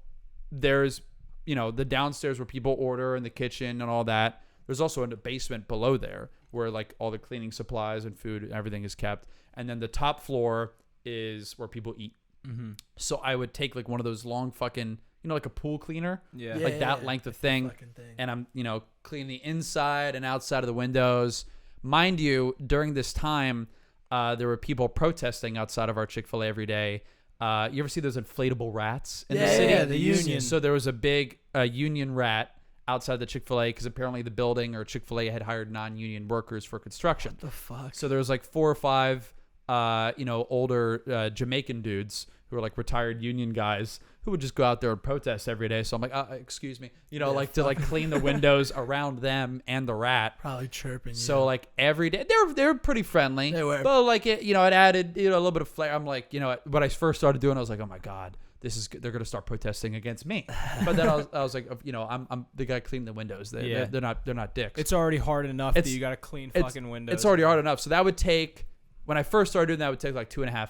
there's, you know, the downstairs where people order and the kitchen and all that. There's also a basement below there where like all the cleaning supplies and food and everything is kept. And then the top floor is where people eat. Mm-hmm. So I would take like one of those long fucking, you know, like a pool cleaner. Yeah. Like that length of thing. And I'm, you know, cleaning the inside and outside of the windows. Mind you, during this time, there were people protesting outside of our Chick-fil-A every day. You ever see those inflatable rats in the city? Yeah, the union. So there was a big union rat outside the Chick-fil-A because apparently the building or Chick-fil-A had hired non-union workers for construction. What the fuck? So there was like 4 or 5, older Jamaican dudes who were like retired union guys who would just go out there and protest every day. So I'm like, excuse me, to like clean the windows around them and the rat. Probably chirping. So like every day, they were pretty friendly. They were. But like it added a little bit of flair. I'm like, when I first started doing it, I was like, oh my god, they're gonna start protesting against me. But then I was like, I'm the guy cleaning the windows. They're not dicks. It's already hard enough that you got to clean fucking windows. It's already hard enough. So that would take, when I first started doing that, would take like 2.5,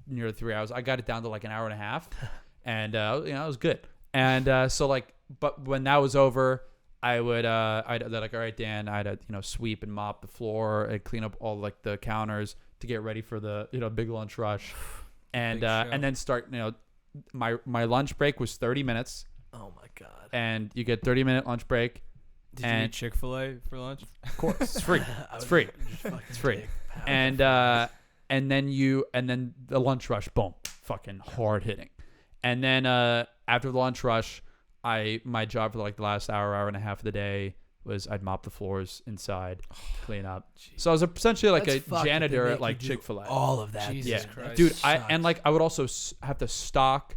nearly 3 hours. I got it down to like an hour and a half, and it was good. And so like, but when that was over, I would I'd like, all right, Dan, I'd sweep and mop the floor and clean up all like the counters to get ready for the big lunch rush, and then start my lunch break was 30 minutes. Oh my god. And you get 30-minute lunch break. Did you eat Chick-fil-A for lunch? Of course, it's free. It's free. It's free. And then the lunch rush, boom, fucking hard hitting. And then after the lunch rush, my job for like the last hour and a half of the day was I'd mop the floors inside, clean up. So I was essentially like a janitor at like Chick-fil-A. All of that. Jesus Christ. Dude, I would also have to stock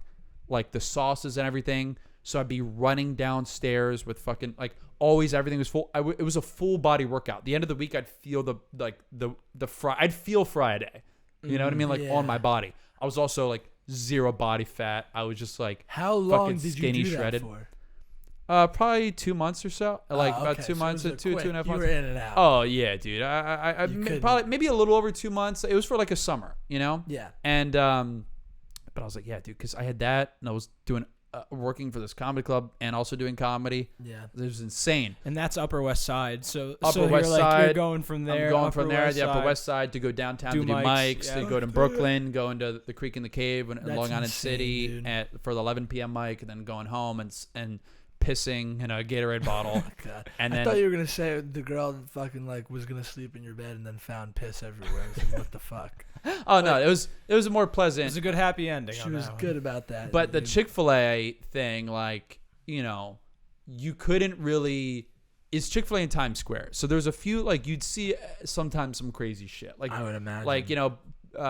like the sauces and everything. So I'd be running downstairs with fucking like always everything was full. It was a full body workout. The end of the week, I'd feel I'd feel Friday. You know what I mean? Like on my body. I was also like 0 body fat. I was just like how long did skinny, you do shredded. that for? Probably 2 months or so. Like about 2 months, so 2.5 months. You were in and out. Oh yeah, dude. I probably maybe a little over 2 months. It was for like a summer, Yeah. And but I was like, yeah, dude, because I had that and I was doing working for this comedy club and also doing comedy. Yeah. It was insane. And that's Upper West Side. So Upper you're West like, Side. You're going from there. I'm going from there, West the Upper Side. West Side, to go downtown Do to do mics, mics, yeah. to go to Brooklyn, go into the Creek in the Cave in That's Long Island insane, City dude. for the 11 p.m. mic, and then going home and pissing in a Gatorade bottle. Oh, God. And I then thought you were gonna say the girl that fucking like was gonna sleep in your bed and then found piss everywhere. I was like, what the fuck? oh no, it was a more pleasant. It was a good happy ending. She on was that one. good about that. But the dude. Chick-fil-A thing, like, you couldn't really. It's Chick-fil-A in Times Square, so there's a few like you'd see sometimes some crazy shit, like I would imagine, like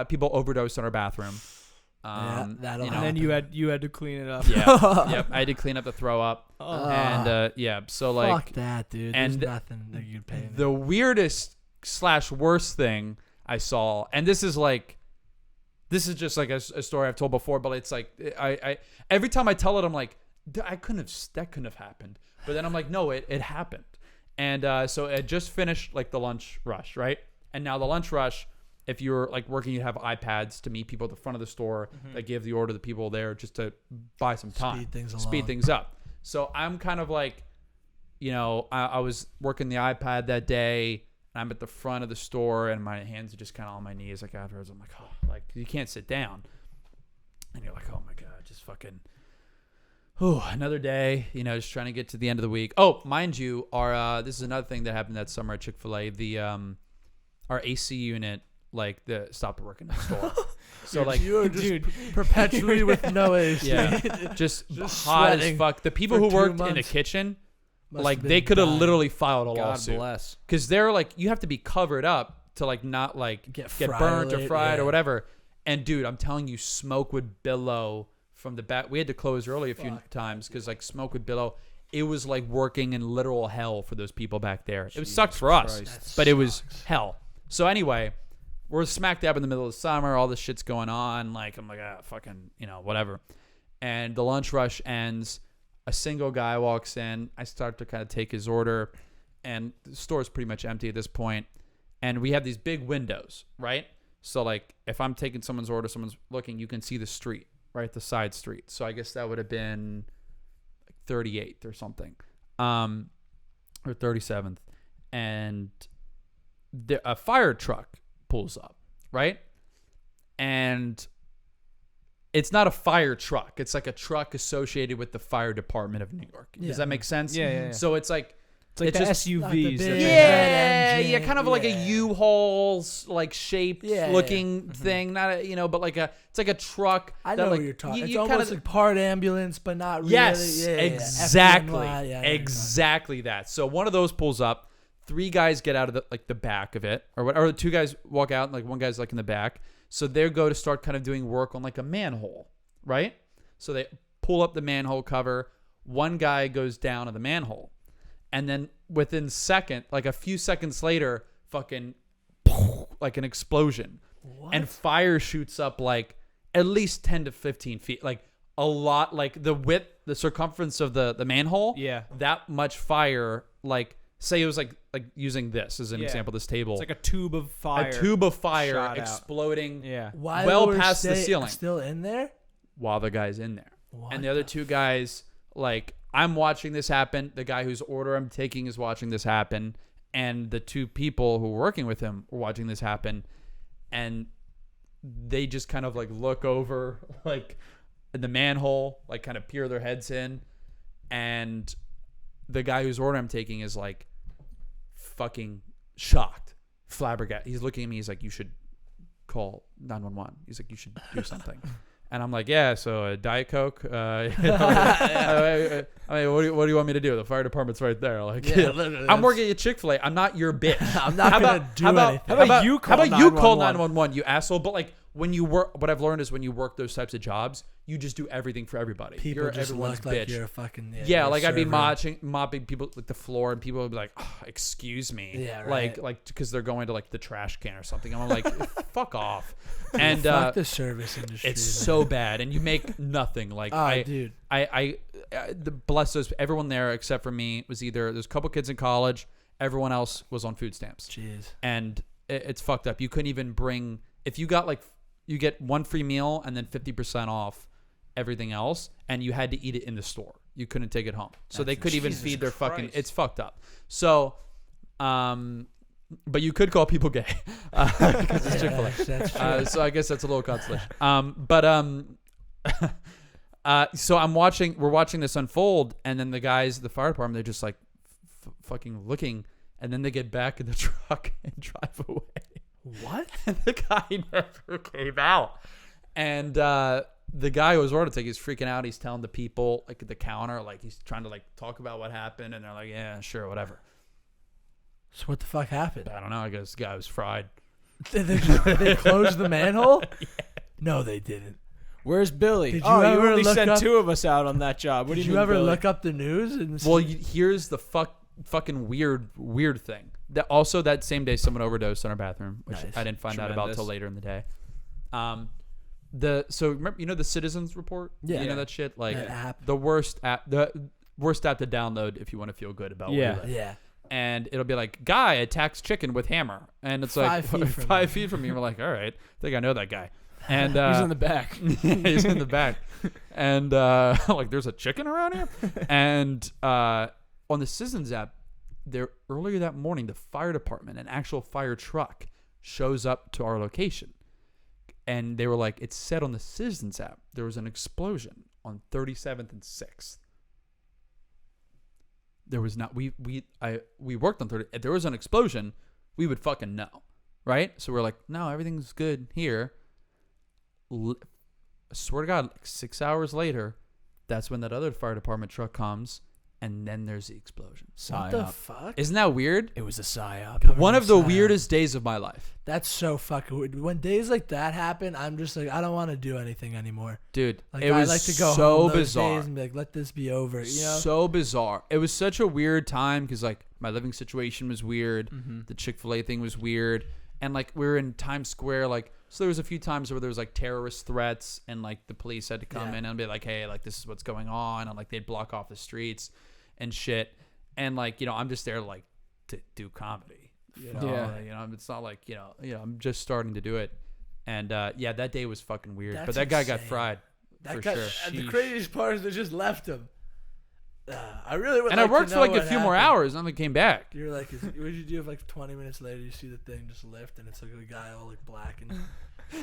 people overdose in our bathroom. that'll And then you had to clean it up. Yeah, yep. I had to clean up the throw up, and so like fuck that, dude. There's and nothing that you'd pay me. the weirdest / worst thing I saw, and this is just like a story I've told before, but it's like I every time I tell it, I'm like, that couldn't have happened. But then I'm like, no, it happened. And so it just finished like the lunch rush, right? And now the lunch rush, if you're like working, you have iPads to meet people at the front of the store that give the order to the people there just to buy some time, speed things up. So I'm kind of like, I was working the iPad that day. And I'm at the front of the store, and my hands are just kind of on my knees. Like afterwards, I'm like, oh, like you can't sit down. fucking, another day, just trying to get to the end of the week. Oh, mind you, this is another thing that happened that summer at Chick-fil-A. Our AC unit, stopped working in the store. So you were just perpetually with no AC. Yeah, just hot as fuck. The people who worked in the kitchen, they could have literally filed a lawsuit. God bless. Because they're you have to be covered up to not get burnt or fried or whatever. And dude, I'm telling you, smoke would billow from the back. We had to close early a few times because smoke would billow. It was working in literal hell for those people back there. It sucked for us, but it was hell. So anyway, we're smack dab in the middle of the summer. All this shit's going on. I'm like, fucking, whatever. And the lunch rush ends. A single guy walks in. I start to kind of take his order, and the store is pretty much empty at this point. And we have these big windows, right? So if I'm taking someone's order, someone's looking, you can see the street, right? The side street. So I guess that would have been 38th or something, or 37th. And a fire truck pulls up, right? And it's not a fire truck. It's a truck associated with the fire department of New York. Does that make sense? Yeah. So it's it's the SUVs. Yeah, kind of like a U-Haul's shaped looking thing. Not a, but it's a truck. I know what you're talking. It's almost like part ambulance, but not really. Yes, exactly. Exactly that. So one of those pulls up. 3 guys get out of the back of it, or 2 guys walk out, and one guy's in the back. So they go to start kind of doing work on a manhole, right? So they pull up the manhole cover. One guy goes down to the manhole. And then within a few seconds later, fucking an explosion. What? And fire shoots up at least 10 to 15 feet. A lot, the width, the circumference of the manhole. Yeah. That much fire, say it was using this as an example, this table. It's a tube of fire. A tube of fire exploding well past the ceiling. Still in there? While the guy's in there. And the other 2 guys, I'm watching this happen. The guy whose order I'm taking is watching this happen. And the 2 people who were working with him were watching this happen. And they just kind of look over in the manhole, kind of peer their heads in. And the guy whose order I'm taking is fucking shocked, flabbergasted. He's looking at me. He's like, you should call 911. He's like, you should do something. And I'm like, yeah, so a Diet Coke. I mean, what do you want me to do? The fire department's right there. I'm working at Chick-fil-A. I'm not your bitch. I'm not going to do anything. How about you call 911, you asshole? But when you work, what I've learned is when you work those types of jobs, you just do everything for everybody. People you're just everyone's look bitch. like you're a fucking I'd be mopping people the floor, and people would be like, oh, "Excuse me," yeah, right. because they're going to the trash can or something. I'm like, "Fuck off!" And fuck the service industry. It's so bad, and you make nothing. Dude, bless those everyone there except for me was either there's a couple kids in college, everyone else was on food stamps. Jeez, and it's fucked up. You couldn't even bring if you got you get 1 free meal and then 50% off everything else, and you had to eat it in the store. You couldn't take it home. So they couldn't even feed their fucking it's fucked up. So but you could call people gay because it's Chick-fil-A. So I guess that's a little consolation. So we're watching this unfold, and then the fire department, they're just fucking looking, and then they get back in the truck and drive away. What? And the guy never came out. And the guy who was ordered to take, he's freaking out. He's telling the people at the counter, he's trying to talk about what happened, and they're like, yeah, sure, whatever. So what the fuck happened? I don't know. I guess the guy was fried. They closed the manhole? Yeah. No, they didn't. Where's Billy? Did you ever you only look sent up, 2 of us out on that job. What do you mean, ever Billy? look up the news? And well, here's the fucking weird thing. That also that same day someone overdosed in our bathroom, which I didn't find out about till later in the day. So remember, the Citizens Report? Yeah. You know that shit? That app. The worst app to download if you want to feel good about what you live. Yeah. And it'll be guy attacks chicken with hammer. And it's 5 feet from you. We're like, all right, I think I know that guy. And he's in the back. He's in the back. And there's a chicken around here? And on the Citizens app, earlier that morning, the fire department, an actual fire truck, shows up to our location. And they were like, it said on the Citizens app there was an explosion on 37th and 6th. There was not we worked on 30. If there was an explosion, we would fucking know, right? So we're like, no, everything's good here. I swear to God, like 6 hours later, that's when that other fire department truck comes, and then there's the explosion. What the fuck? Isn't that weird? It was a psyop. One of the weirdest days of my life. That's so fucking weird. When days like that happen, I'm just like, I don't want to do anything anymore. Dude, Like, it was I like to go so home those bizarre. days and be like, let this be over. You know? So bizarre. It was such a weird time because like my living situation was weird. Mm-hmm. The Chick-fil-A thing was weird. And like we were in Times Square, like, so there was a few times where there was like terrorist threats and like the police had to come in and be like, hey, like this is what's going on. And like they'd block off the streets and shit. And like, you know, I'm just there like to do comedy. You know? Yeah. You know, it's not like, you know, I'm just starting to do it. And yeah, that day was fucking weird. That's but that guy got insane. fried. That for guy, sure. and the Sheesh. craziest part is they just left him. I really would. And like I worked to for know like a what few more happened. hours and then came back. You're like, what'd you do if like 20 minutes later you see the thing just lift and it's like a guy all like black and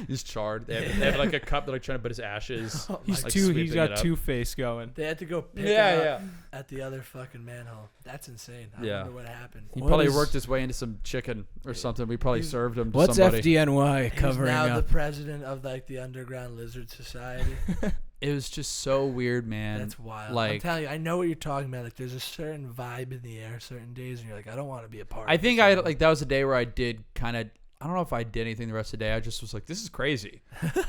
He's charred. They have like a cup. They're like trying to put his ashes. Oh, He's like, he's sweeping got it up. Two-Face going. they had to go pick Yeah, him up yeah. at the other fucking manhole. That's insane. I Yeah. wonder what happened. He What probably is- worked his way into some chicken or something. We probably He's- served him to What's somebody. FDNY He's covering now the up? president of like the Underground Lizard Society. It was just so weird, man. That's wild. I'm Like, telling you, I know what you're talking about. Like, there's a certain vibe in the air, certain days, and you're like, I don't want to be a part. I of think this I anymore. like that was a day where I did kind of. I don't know if I did anything the rest of the day. I just was like, this is crazy,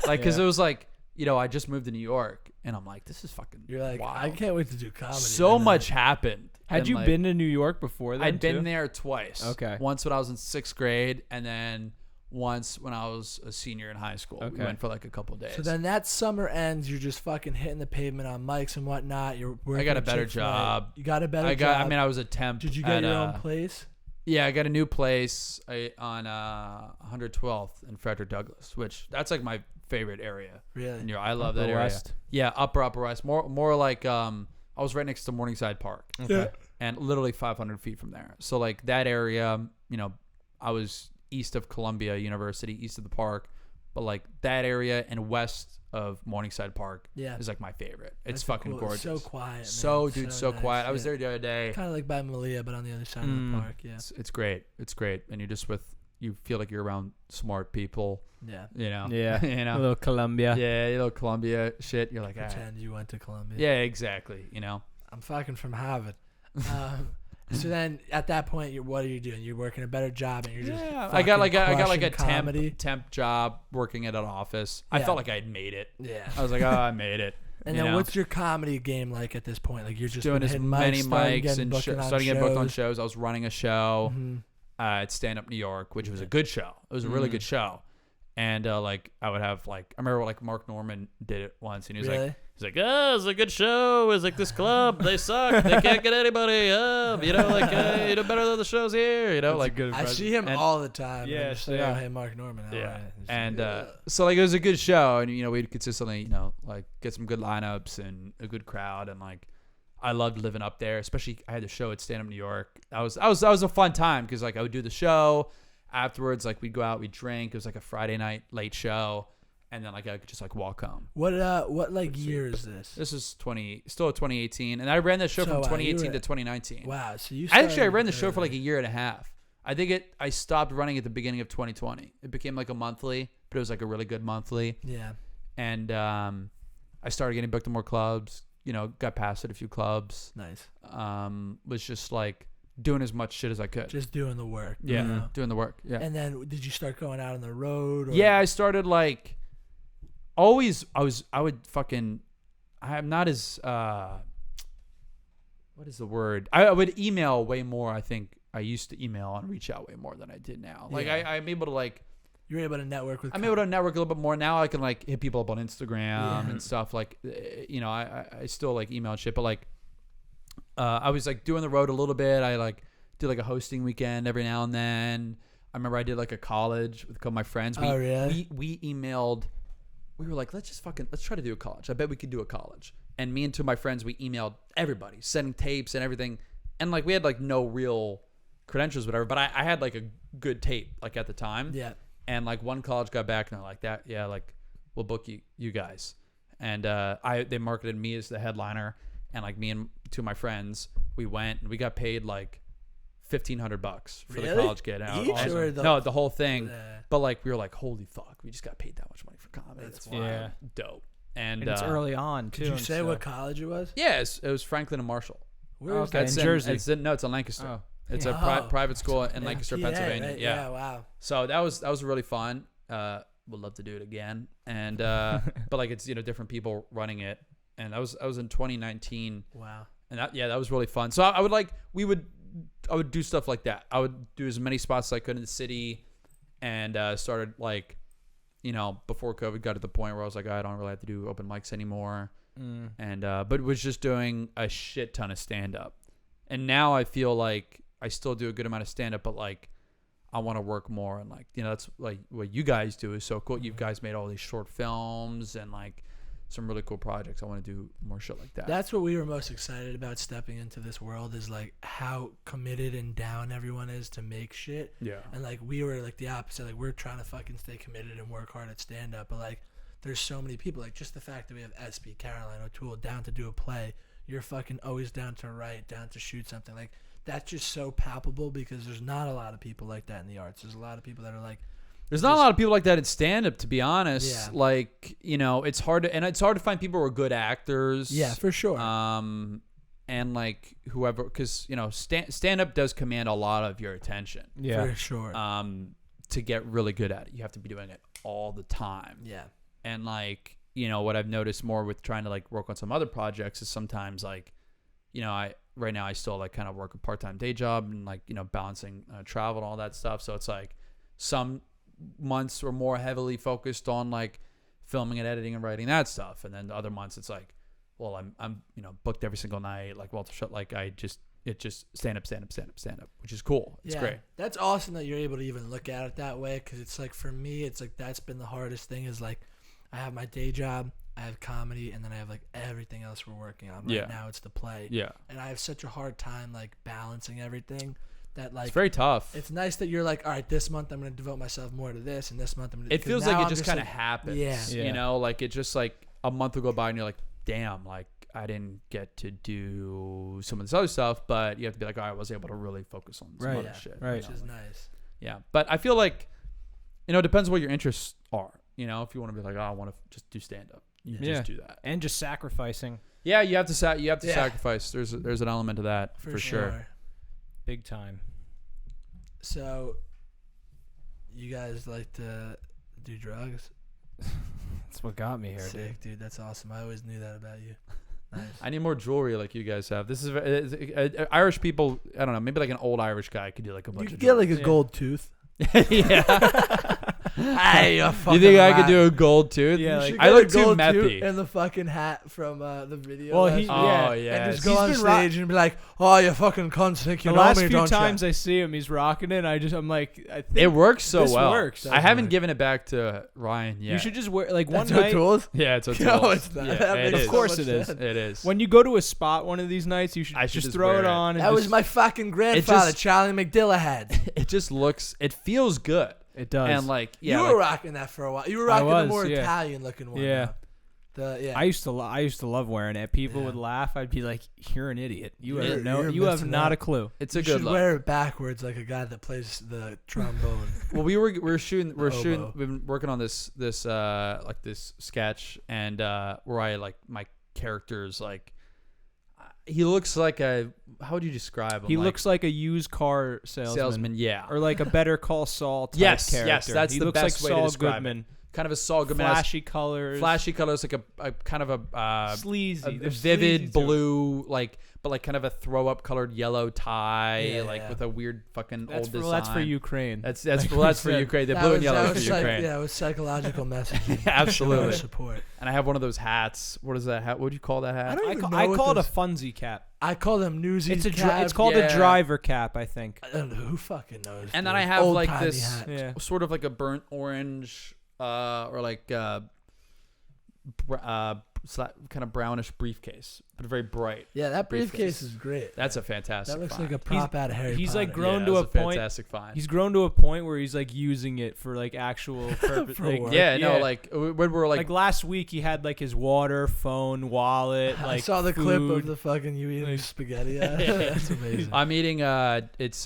like because Yeah. it was like, you know, I just moved to New York and I'm like, this is fucking. You're like, wild. I can't wait to do comedy. So and then- much happened. Had And, you like, been to New York before that? I'd been there twice. Okay. Once when I was in 6th grade, and then once when I was a senior in high school. We Okay. went for like a couple of days. So then that summer ends. You're just fucking hitting the pavement on mics and whatnot. You're working. I got a at better Chick-fil-A. job. You got a better job. I mean, I was a temp. Did you get at, your own place? Yeah, I got a new place on 112th in Frederick Douglass, which that's like my favorite area. Really? And, you know, I love Upper that area. West? Yeah, Upper West. More like I was right next to Morningside Park, Okay. and literally 500 feet from there. So like that area, you know, I was east of Columbia University, east of the park, but like that area and west of Morningside Park Yeah. is like my favorite. That's It's so fucking cool. gorgeous. It's so quiet. Man. So, It's dude, so nice. quiet. I was Yeah. there the other day. Kind of like by Malia, but on the other side of the park. Yeah. It's great. It's great, and you're just you feel like you're around smart people. Yeah. You know. Yeah. you A know. little Columbia. Yeah, you know, Columbia shit. You're like, all right. Pretend you went to Columbia. Yeah, exactly. You know. I'm fucking from Harvard. So then at that point, what are you doing? You're working a better job and you're just I got like a comedy. temp job working at an office. I Yeah. felt like I had made it. Yeah. I was like, oh, I made it. And you then know? what's your comedy game like at this point? Like you're just doing been as hitting many starting mics getting and booking on starting getting booked on shows. shows. I was running a show Mhm. at Stand Up New York, which was a good show. It was a really good show. And like I would have like I remember like Mark Norman did it once, and he was Really? like, oh, it's a good show. It's like this club, they suck. They can't get anybody up. You know, like you know better than the shows here. You know, That's like a good I impression. see him And- all the time. Yeah, and just like, same. oh, hey, Mark Norman. all yeah. right. It's And like, so like it was a good show, and you know we'd consistently you know like get some good lineups and a good crowd, and like I loved living up there. Especially I had the show at Stand Up New York. That was a fun time because like I would do the show. Afterwards, like we'd go out, we'd drink. It was like a Friday night late show, and then like I could just like walk home. what like year is this? This is 2018, and I ran that show So, from wow, you 2018 were- to 2019. Wow. So you Actually, I started ran the show for like a early. year and a half. I think I stopped running at the beginning of 2020. It became like a monthly, but it was like a really good monthly. Yeah. And I started getting booked to more clubs. You know, got past at a few clubs. Nice. Was just like doing as much shit as I could. Just doing the work. Yeah, you know? doing the work. Yeah. And then did you start going out on the road? Or? Yeah, I started like always. I would fucking. I'm not as. What is the word? I would email way more. I think I used to email and reach out way more than I did now. Like Yeah. I'm able to like. You're able to network with. I'm able to network a little bit more now. I can like hit people up on Instagram Yeah. and stuff. Like, you know, I still like email and shit, but like, I was like doing the road a little bit. I like did like a hosting weekend every now and then. I remember I did like a college with a couple of my friends. Oh, really? We emailed. We were like, let's try to do a college. I bet we could do a college. And me and two of my friends, we emailed everybody, sending tapes and everything. And like we had like no real credentials, whatever. But I had like a good tape like at the time. Yeah. And like one college got back and they're like that, yeah, like we'll book you guys. and they marketed me as the headliner, and like me and two of my friends, we went and we got paid like $1,500 for the college kid. No, the whole thing. But like we were like, holy fuck, we just got paid that much money for comedy. That's dope. And it's early on too. Did you say what college it was? Yes, it was Franklin and Marshall. Where is that? In Jersey? It's in Lancaster. Oh. It's a private school in Lancaster, Pennsylvania. Right? Yeah, wow. So that was really fun. Would love to do it again. And but like it's different people running it. And I was in 2019. Wow. And that was really fun. So I would do stuff like that. I would do as many spots as I could in the city, and started like, before COVID got to the point where I was like, I don't really have to do open mics anymore. And but was just doing a shit ton of stand up. And now I feel like I still do a good amount of stand up, but like I want to work more, and like that's like what you guys do is so cool. You guys made all these short films and like some really cool projects. I want to do more shit like that. That's what we were most excited about stepping into this world, is like how committed and down everyone is to make shit. Yeah. And like we were like the opposite. Like we're trying to fucking stay committed and work hard at stand up, but like there's so many people, like just the fact that we have SB, Caroline O'Toole down to do a play. You're fucking always down to write, down to shoot something. Like that's just so palpable, because there's not a lot of people like that in the arts. There's a lot of people that are like, there's not a lot of people like that in stand-up, to be honest. Yeah. Like, it's hard to find people who are good actors. Yeah, for sure. And like whoever, because stand-up does command a lot of your attention. Yeah, for sure. To get really good at it, you have to be doing it all the time. Yeah. And like, what I've noticed more with trying to like work on some other projects is sometimes like, right now I still like kind of work a part-time day job and like, balancing travel and all that stuff. So it's like some months are more heavily focused on like filming and editing and writing that stuff, and then the other months it's like, well, I'm booked every single night, like Walter Shut, like it's just stand up, which is cool. It's great. That's awesome that you're able to even look at it that way, because it's like for me, it's like that's been the hardest thing, is like I have my day job, I have comedy, and then I have like everything else we're working on. Right now it's the play. Yeah. And I have such a hard time like balancing everything. That like it's very tough. It's nice that you're like, all right, this month I'm going to devote myself more to this, and this month I'm going to. It feels like it just kind of happens. Yeah. Like it just like a month will go by and you're like, damn, like I didn't get to do some of this other stuff, but you have to be like, all right, I was able to really focus on some other shit. Right. Which is nice. Yeah, but I feel like, it depends what your interests are. If you want to be like, oh, I want to just do stand up, you just do that, and just sacrificing. Yeah, you have to sacrifice. There's an element of that for sure. Big time. So, you guys like to do drugs? That's what got me here, Sick, dude. That's awesome. I always knew that about you. Nice. I need more jewelry like you guys have. This is Irish people. I don't know. Maybe like an old Irish guy could do like a bunch. You of could get jewelry. like a gold tooth. Yeah. Hey, you think I could do a gold tooth? Yeah, like, I look too methy. And the fucking hat from the video. Well, And just go on stage and be like, "Oh, you fucking cunt, think you know me, don't you?" The last few times I see him, he's rocking it. I'm like, I think it works so this well. Works. I haven't given it back to Ryan yet. You should just wear like one night. O'Toole's? Yeah, it's O'Toole's. No, it's not. Yeah, of course it is. It is. When you go to a spot one of these nights, you should just throw it on. And that was my fucking grandfather, Charlie McDilla had. It just looks. It feels good. It does. And like, you were rocking that for a while. You were rocking the more Italian looking one. Yeah. I used to love wearing it. People would laugh. I'd be like, "You're an idiot. You have not a clue." It's a good look. Wear it backwards like a guy that plays the trombone. Well, we're shooting. We've been working on this sketch, and where I like my characters like. He looks like how would you describe him? He looks like a used car salesman. Yeah. Or like a Better Call Saul type character. Yes, that's he the looks best like way Saul to describe Goodman. it. Kind of a Saul Goodman. Flashy colors, like a kind of a sleazy, a vivid blue, but like kind of a throw up colored yellow tie, with a weird fucking old design. That's for Ukraine. That's for Ukraine. The blue and yellow is for Ukraine. Yeah, it was psychological messaging. Absolutely. Support. And I have one of those hats. What is that hat? What do you call that hat? I call it a funzie cap. I call them Newsies. It's called a driver cap, I think. I don't know, who fucking knows? And then I have like this sort of like a burnt orange or like kind of brownish briefcase, but very bright. Yeah, that briefcase is great. That's a fantastic. That looks find. like a prop out of Harry Potter. He's like grown to that a was point. Fantastic find. He's grown to a point where he's like using it for like actual purpose. For work. Yeah, no, like when we're like last week he had like his water, phone, wallet. Like I saw the food. clip of the fucking you eating spaghetti. That's amazing. I'm eating it's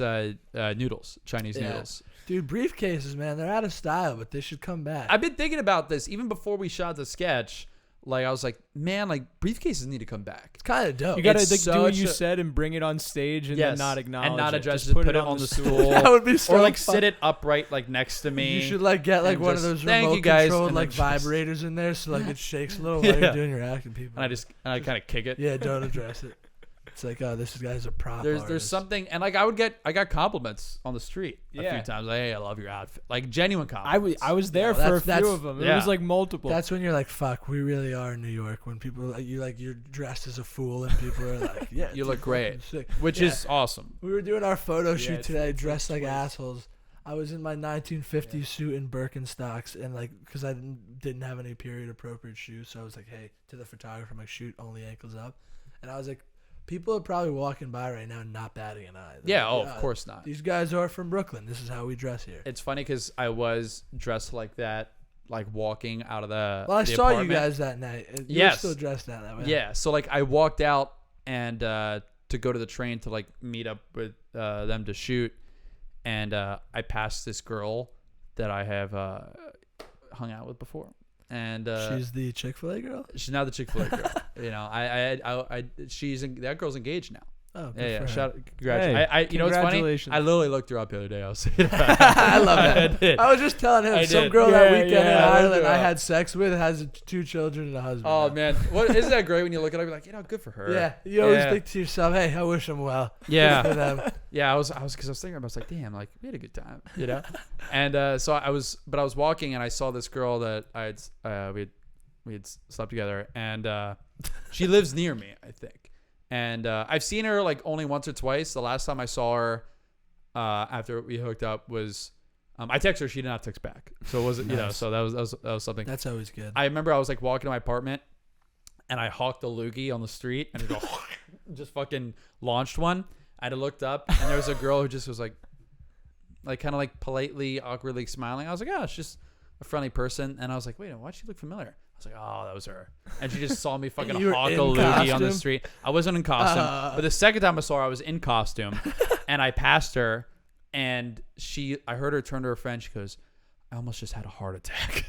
noodles, Chinese noodles. Dude, briefcases, man, they're out of style, but they should come back. I've been thinking about this even before we shot the sketch. Like I was like, man, like briefcases need to come back. It's kind of dope. You gotta It's do what you such a- said and bring it on stage and then not acknowledge and not it. address Just it. Put it on the stool. That would be so or like fun. sit it upright like next to me. You should like get like and one of just, those "Thank remote you guys," controlled and like then just- vibrators in there, so like it shakes a little while you're doing your act, and people. and I kind of kick it. Yeah, don't address it. It's like, oh, this guy's a prop. There's artist. something, and like I got compliments on the street a few times. Like, hey, I love your outfit. Like genuine compliments. I was there Yeah, for a that's- few of them. It yeah. was like multiple. That's when you're like, fuck, we really are in New York. When people you're dressed as a fool, and people are like, yeah, You look dude, great. fucking sick. which is awesome. We were doing our photo shoot it's today, full dressed like twist. assholes. I was in my 1950s suit and Birkenstocks, and like, because I didn't have any period appropriate shoes, so I was like, hey, to the photographer, I'm like, shoot only ankles up, and I was like, people are probably walking by right now not batting an eye. They're Yeah, like, of course not. These guys are from Brooklyn. This is how we dress here. It's funny because I was dressed like that, like walking out of the. Well, I the saw apartment. you guys that night. You Yes. were still dressed that way. Yeah, so like I walked out and to go to the train to like meet up with them to shoot, and I passed this girl that I have hung out with before, and She's the ChickfilA girl? she's now the ChickfilA girl. You know, that girl's engaged now. Oh, good Yeah, for her. shout congratulations. Hey, You know what's funny? congratulations. I literally looked her up the other day. I was I love that. I did. I was just telling him, I some did. girl that Yeah, weekend yeah, in I Ireland looked her I up. had sex with has 2 children and a husband. Oh now. man, isn't that great when you look at her? You're like, you know, good for her. Yeah, you always Yeah. think to yourself, hey, I wish them well. Yeah. Good for them. Yeah, I was because I was thinking about. I was like, damn, like we had a good time, you know. And so I was walking and I saw this girl that we had slept together, and she lives near me, I think. And I've seen her like only once or twice. The last time I saw her after we hooked up was I texted her. She did not text back, so it wasn't you know. Nice. So that was something. That's always good. I remember I was like walking to my apartment, and I hawked a loogie on the street, and it just fucking launched one. I had looked up, and there was a girl who just was like kind of like politely, awkwardly smiling. I was like, oh, it's just a friendly person. And I was like, wait, why'd she look familiar? I was like, oh, that was her. And she just saw me fucking You were hawk a in loogie on the costume? street. I wasn't in costume, but the second time I saw her, I was in costume, and I passed her, and I heard her turn to her friend. She goes, I almost just had a heart attack.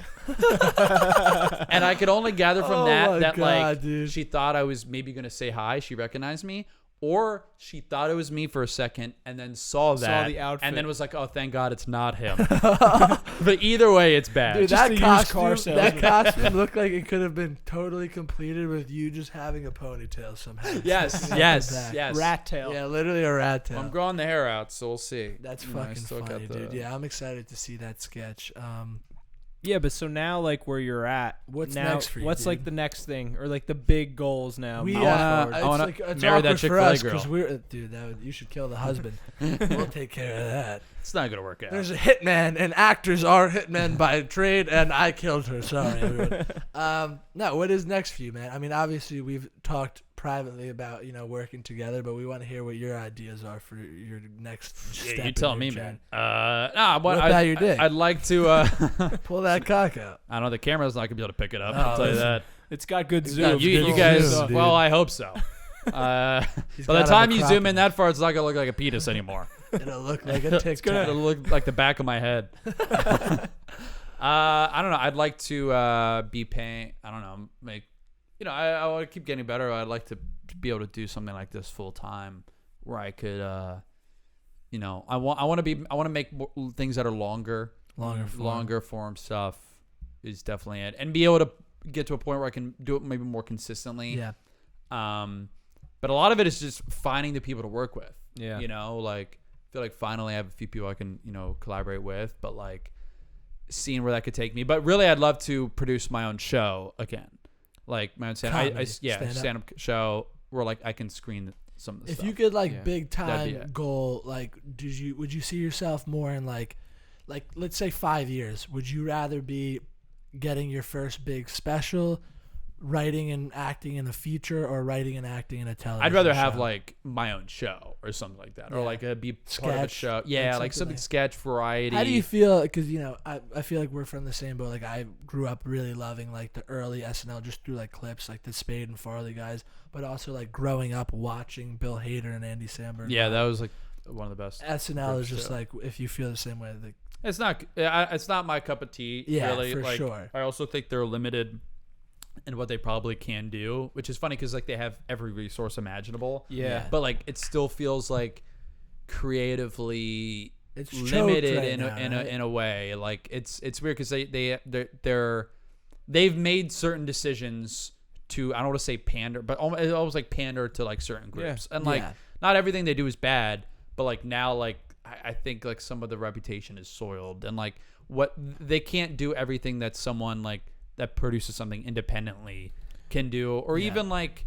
And I could only gather from Oh my that God, like dude. she thought I was maybe going to say hi. She recognized me. Or she thought it was me for a second and then saw that the outfit. and then was like, oh, thank God it's not him. But either way, it's bad. Dude, Just that a used car costume, that salesman. costume looked like it could have been totally completed with you just having a ponytail somehow. Yes, Something yes, like that. yes. Rat tail. Yeah, literally a rat tail. I'm growing the hair out, so we'll see. That's You know, I fucking still got funny, the- dude. Yeah, I'm excited to see that sketch. Yeah, but so now, like, where you're at, What's now, next for you, What's dude? like the next thing, or like the big goals now? We moving forward? I wanna it's marry that awkward for ChickfilA us girl. because we're dude. You should kill the husband. We'll take care of that. It's not gonna work out. There's a hitman, and actors are hitmen by trade, and I killed her. Sorry, everyone. No, what is next for you, man? I mean, obviously we've talked privately about working together, but we want to hear what your ideas are for your next step. You in tell your me, journey. man. Whip out your dick. I'd like to. Pull that cock out. I don't know. The camera's not gonna be able to pick it up. Oh, I'll tell you listen. that. It's got good It's zoom. got You good guys. zoom, dude. Well, I hope so. He's By the gotta time have a you zoom crop in that far, it's not gonna look like a penis anymore. It'll look like a tic It'll look like the back of my head. I don't know. I'd like to be paying. I don't know. Make. I want to keep getting better. I'd like to be able to do something like this full time, where I could. I want to make more things that are longer form stuff is definitely it, and be able to get to a point where I can do it maybe more consistently. Yeah. But a lot of it is just finding the people to work with. Yeah. Like I feel like finally I have a few people I can collaborate with, but like seeing where that could take me. But really, I'd love to produce my own show again, like my own stand-up show where like I can screen some of the If stuff. you could like Yeah. big That'd be time it. goal, like would you see yourself more in like let's say 5 years? Would you rather be getting your first big special writing and acting in the future or writing and acting in a television I'd rather have show? like my own show or something like that, or Yeah. like be part of a Sketch, show. Yeah, like something sketch variety. How do you feel? Because I feel like we're from the same boat. Like I grew up really loving like the early SNL just through like clips, like the Spade and Farley guys, but also like growing up watching Bill Hader and Andy Samberg. Yeah, that was like one of the best. SNL is just show. like if you feel the same way. Like, It's not my cup of tea. Yeah, really. for like, sure. I also think they're limited in what they probably can do, which is funny because like they have every resource imaginable. Yeah. But like it still feels like creatively it's choked limited right in now, right? a way. Like it's weird because they've made certain decisions to, I don't want to say pander, but almost like pander to like certain groups. And like not everything they do is bad, but like now like I think like some of the reputation is soiled, and like what they can't do everything that someone like that produces something independently can do, or even like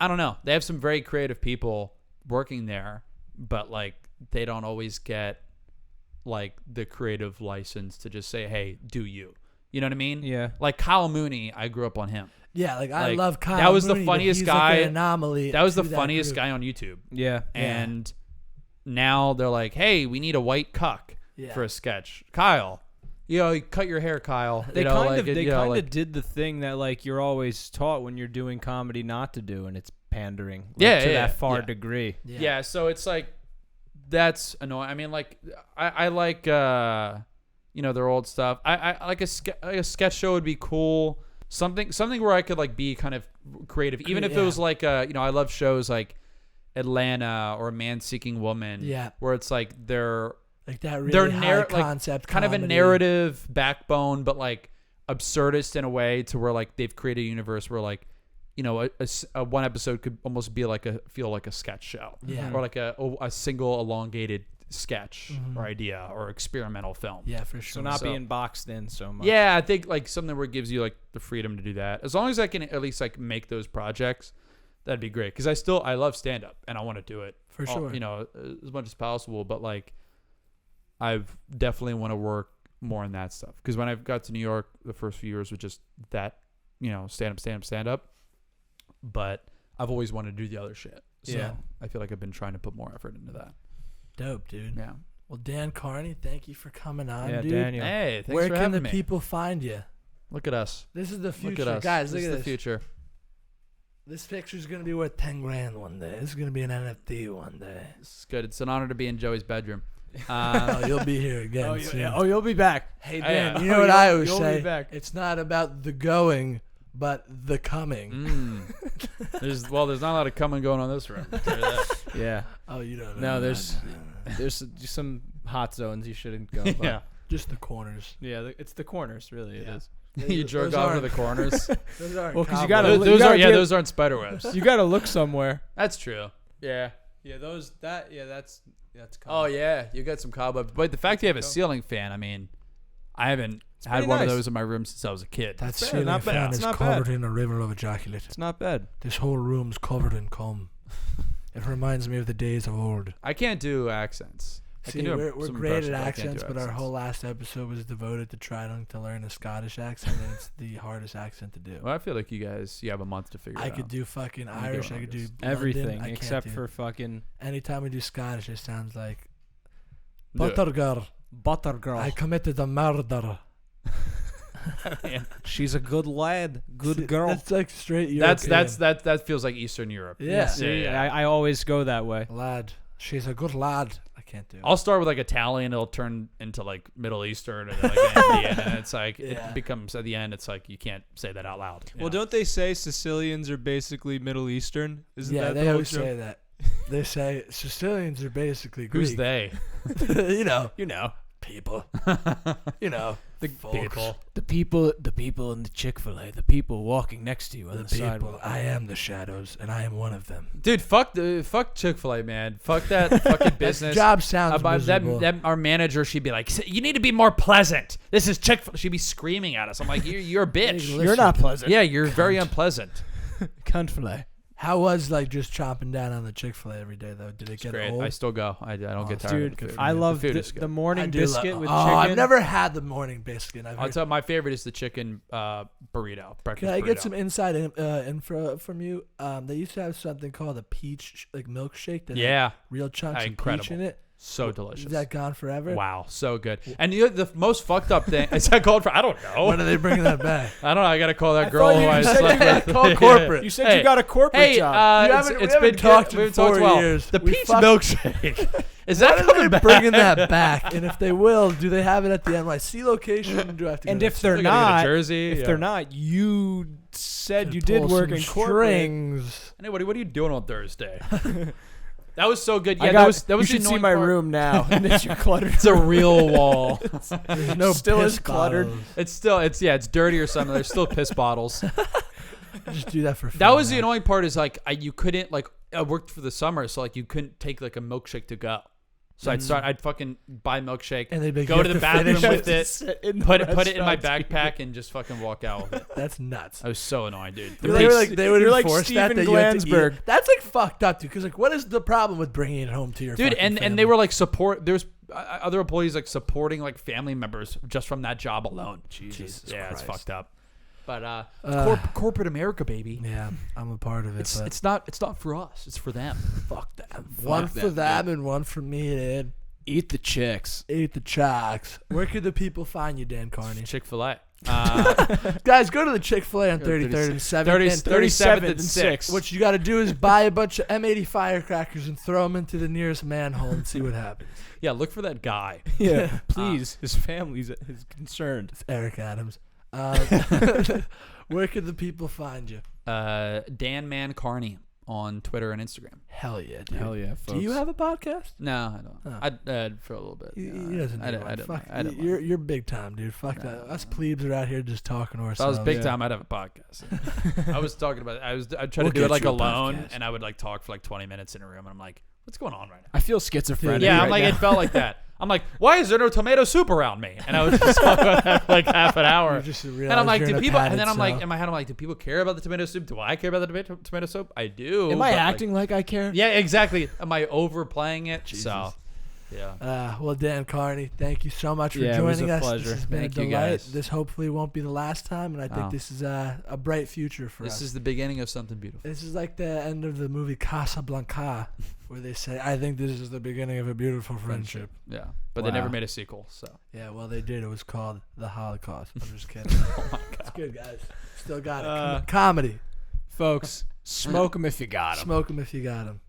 I don't know, they have some very creative people working there, but like they don't always get like the creative license to just say, hey, do you know what I mean? Yeah. Like Kyle Mooney, I grew up on him. Yeah, like I love Kyle. That was Mooney, the but funniest he's guy. Like an anomaly. That was the to funniest group. guy on YouTube. Yeah. And now they're like, hey, we need a white cuck for a sketch. Kyle, you cut your hair, Kyle. They kind of did did the thing that like you're always taught when you're doing comedy not to do, and it's pandering. Like, to that far degree. Yeah, so it's like that's annoying. I mean, like I like their old stuff. I like a sketch show would be cool. Something where I could like be kind of creative, even if it was like I love shows like Atlanta or Man Seeking Woman. Yeah, where it's like they're like that really high concept, kind comedy. of a narrative backbone, but like absurdist in a way to where like they've created a universe where like a one episode could almost be like feel like a sketch show, or like a single elongated sketch or idea or experimental film. Yeah, for sure. So not being boxed in so much. Yeah, I think like something where it gives you like the freedom to do that. As long as I can at least like make those projects, that'd be great. Because I love stand up and I want to do it for sure. As much as possible. But like, I've definitely want to work more on that stuff. Because when I got to New York, the first few years was just that, stand up. But I've always wanted to do the other shit. So I feel like I've been trying to put more effort into that. Dope, dude. Yeah. Well, Dan Carney, thank you for coming on, Yeah, dude. Daniel. Hey, thanks Where for can having the me. people find you? Look at us. This is the future, Look at us. guys. This Look is at the future. This picture's gonna be worth $10,000 one day. This is gonna be an NFT one day. This is good. It's an honor to be in Joey's bedroom. Oh, you'll be here again soon. You'll be back. Hey, Dan, yeah. you know what I always you'll say? be back. It's not about the going, but the coming. There's not a lot of coming going on this room. I'll tell you that. Yeah. Oh, you don't No, know. there's just some hot zones you shouldn't go. By. Yeah. just the corners. Yeah, it's the corners, really. It is. You jerk off to the corners. Those aren't Well, 'cause you cobwebs. gotta- Those aren't spider webs. You got to look somewhere. That's true. Yeah. Yeah, that's Oh yeah, you got some cobwebs. But the fact you have a ceiling fan, I mean, I haven't had pretty one of nice. those in my room since I was a kid. That fair, ceiling not bad. fan It's is not covered bad. in a river of ejaculate. It's not bad. This whole room's covered in cum. It reminds me of the days of old. I can't do accents. I See, can do we're some great impressions, at but I can't accents, do but our accents. whole last episode was devoted to trying to learn a Scottish accent, and it's the hardest accent to do. Well, I feel like you have a month to figure it I out. could do fucking do Irish. I could do August. London, Everything I can't except do- for fucking Anytime we do Scottish, it sounds like Do it. butter girl. butter girl. I committed a murder. She's a good lad, good See, girl. That's like straight European. that feels like Eastern Europe. Yeah. See, Yeah. I always go that way. Lad. She's a good lad. I can't do it. I'll start with like Italian, it'll turn into like Middle Eastern and then like Indian, and it's like Yeah. it becomes at the end. It's like you can't say that out loud. Well, don't they say Sicilians are basically Middle Eastern? Isn't Yeah, that they the whole always joke? say that. They say Sicilians are basically Greek. Who's they? you know, people. The folks. people, the people in the Chick-fil-A, the people walking next to you on The the, people. sidewalk. I am the shadows, and I am one of them. Dude, fuck Chick-fil-A, man. Fuck that fucking business. Job sounds miserable. Our manager, she'd be like, "You need to be more pleasant. This is Chick-fil-A." She'd be screaming at us. I'm like, "You're a bitch. Hey, You're not pleasant. Yeah, you're very unpleasant." Cunt-fil-A. How was like just chomping down on the Chick-fil-A every day though? Did it get Great. old? I still go. I don't get tired. Dude, of the food. I love the food is good. the morning biscuit with oh, chicken. I've never had the morning biscuit. I'll tell you, my favorite is the chicken burrito. Breakfast Can I burrito. get some inside info from you? They used to have something called a peach milkshake that had real chunks of incredible. peach in it. So delicious. Is that gone forever? Wow, so good. And you know, the most fucked up thing is that called for? I don't know. When are they bringing that back? I don't know. I gotta call that girl thought who you I said slept you with. Call corporate. You said you got a corporate Hey, job. We haven't talked in 4 years. The We peach fucked- milkshake. Is that When are coming they back? bringing that back? And if they will, do they have it at the NYC location? Do I have to? And go if to they're They're gonna go to not, Jersey, if yeah. they're not, you said you pull did work some in corporate. strings. Anybody, what are you doing on Thursday? That was so good. I Yeah, got, that was you the should see annoying my part. room now. And it's your cluttered. It's a real wall. There's no Still piss is cluttered. bottles. It's dirty or something. There's still piss bottles. Just do that for fun. That was the man. annoying part. Is like you couldn't like I worked for the summer, so like you couldn't take like a milkshake to go. So I'd fucking buy a milkshake, And they'd be like, go "You to have the to bathroom finish with it." it, put it in my backpack, and just fucking walk out with it. That's nuts. I was so annoying, dude. The They were peach- like they would You're like enforce that Steven you had to eat Glansberg. it. That's like fucked up, dude. Because like, what is the problem with bringing it home to your dude, fucking and family? they were like support. There was other employees like supporting like family members just from that job alone. Jesus yeah, Christ. it's fucked up. But corporate America, baby. Yeah, I'm a part of it. but It's not for us. It's for them. fuck them. One for them and one for me, dude. Eat the chicks. Eat the chocks. Where could the people find you, Dan Carney? Chick-fil-A. Guys, go to the Chick-fil-A on 33rd and 7th. and 37th and 6th. What you got to do is buy a bunch of M80 firecrackers and throw them into the nearest manhole and see what happens. Yeah, look for that guy. Yeah, please. His family's concerned. It's Eric Adams. Where could the people find you? Dan Carney on Twitter and Instagram. Hell yeah, dude. Hell yeah, folks. Do you have a podcast? No, I don't. Oh. I'd for a little bit. He doesn't I need don't- one. I don't Fuck, mind. I don't mind. you're big time, dude. Fuck that. Us plebes are out here just talking to If ourselves. I was big Yeah. time, I'd have a podcast. I was talking about. I'd try We'll to do it get like you a alone, podcast. and I would like talk for like 20 minutes in a room, and I'm like, what's going on right now? I feel schizophrenic. Yeah, right I'm like, now. it felt like that. I'm like, why is there no tomato soup around me? And I was just talking about that for like half an hour. You just And realize I'm like, you're do in a people? And padded then I'm like, cell. in my head, I'm like, do people care about the tomato soup? Do I care about the tomato soup? I do. Am I but, like, acting like I care? yeah, exactly. Am I overplaying it? So, yeah. Well, Dan Carney, thank you so much for Yeah, it was joining a us. pleasure. This has been Thank a you, delight. guys. This hopefully won't be the last time, and I think Oh. this is a bright future for us. This is the beginning of something beautiful. This is like the end of the movie Casablanca, where they say, "I think this is the beginning of a beautiful friendship." Yeah. But they never Wow. made a sequel, so. Yeah, well, they did. It was called The Holocaust. I'm just kidding. Oh my God. It's good, guys. Still got it. Uh, Comedy. Folks, smoke them if you got them. Smoke them if you got them.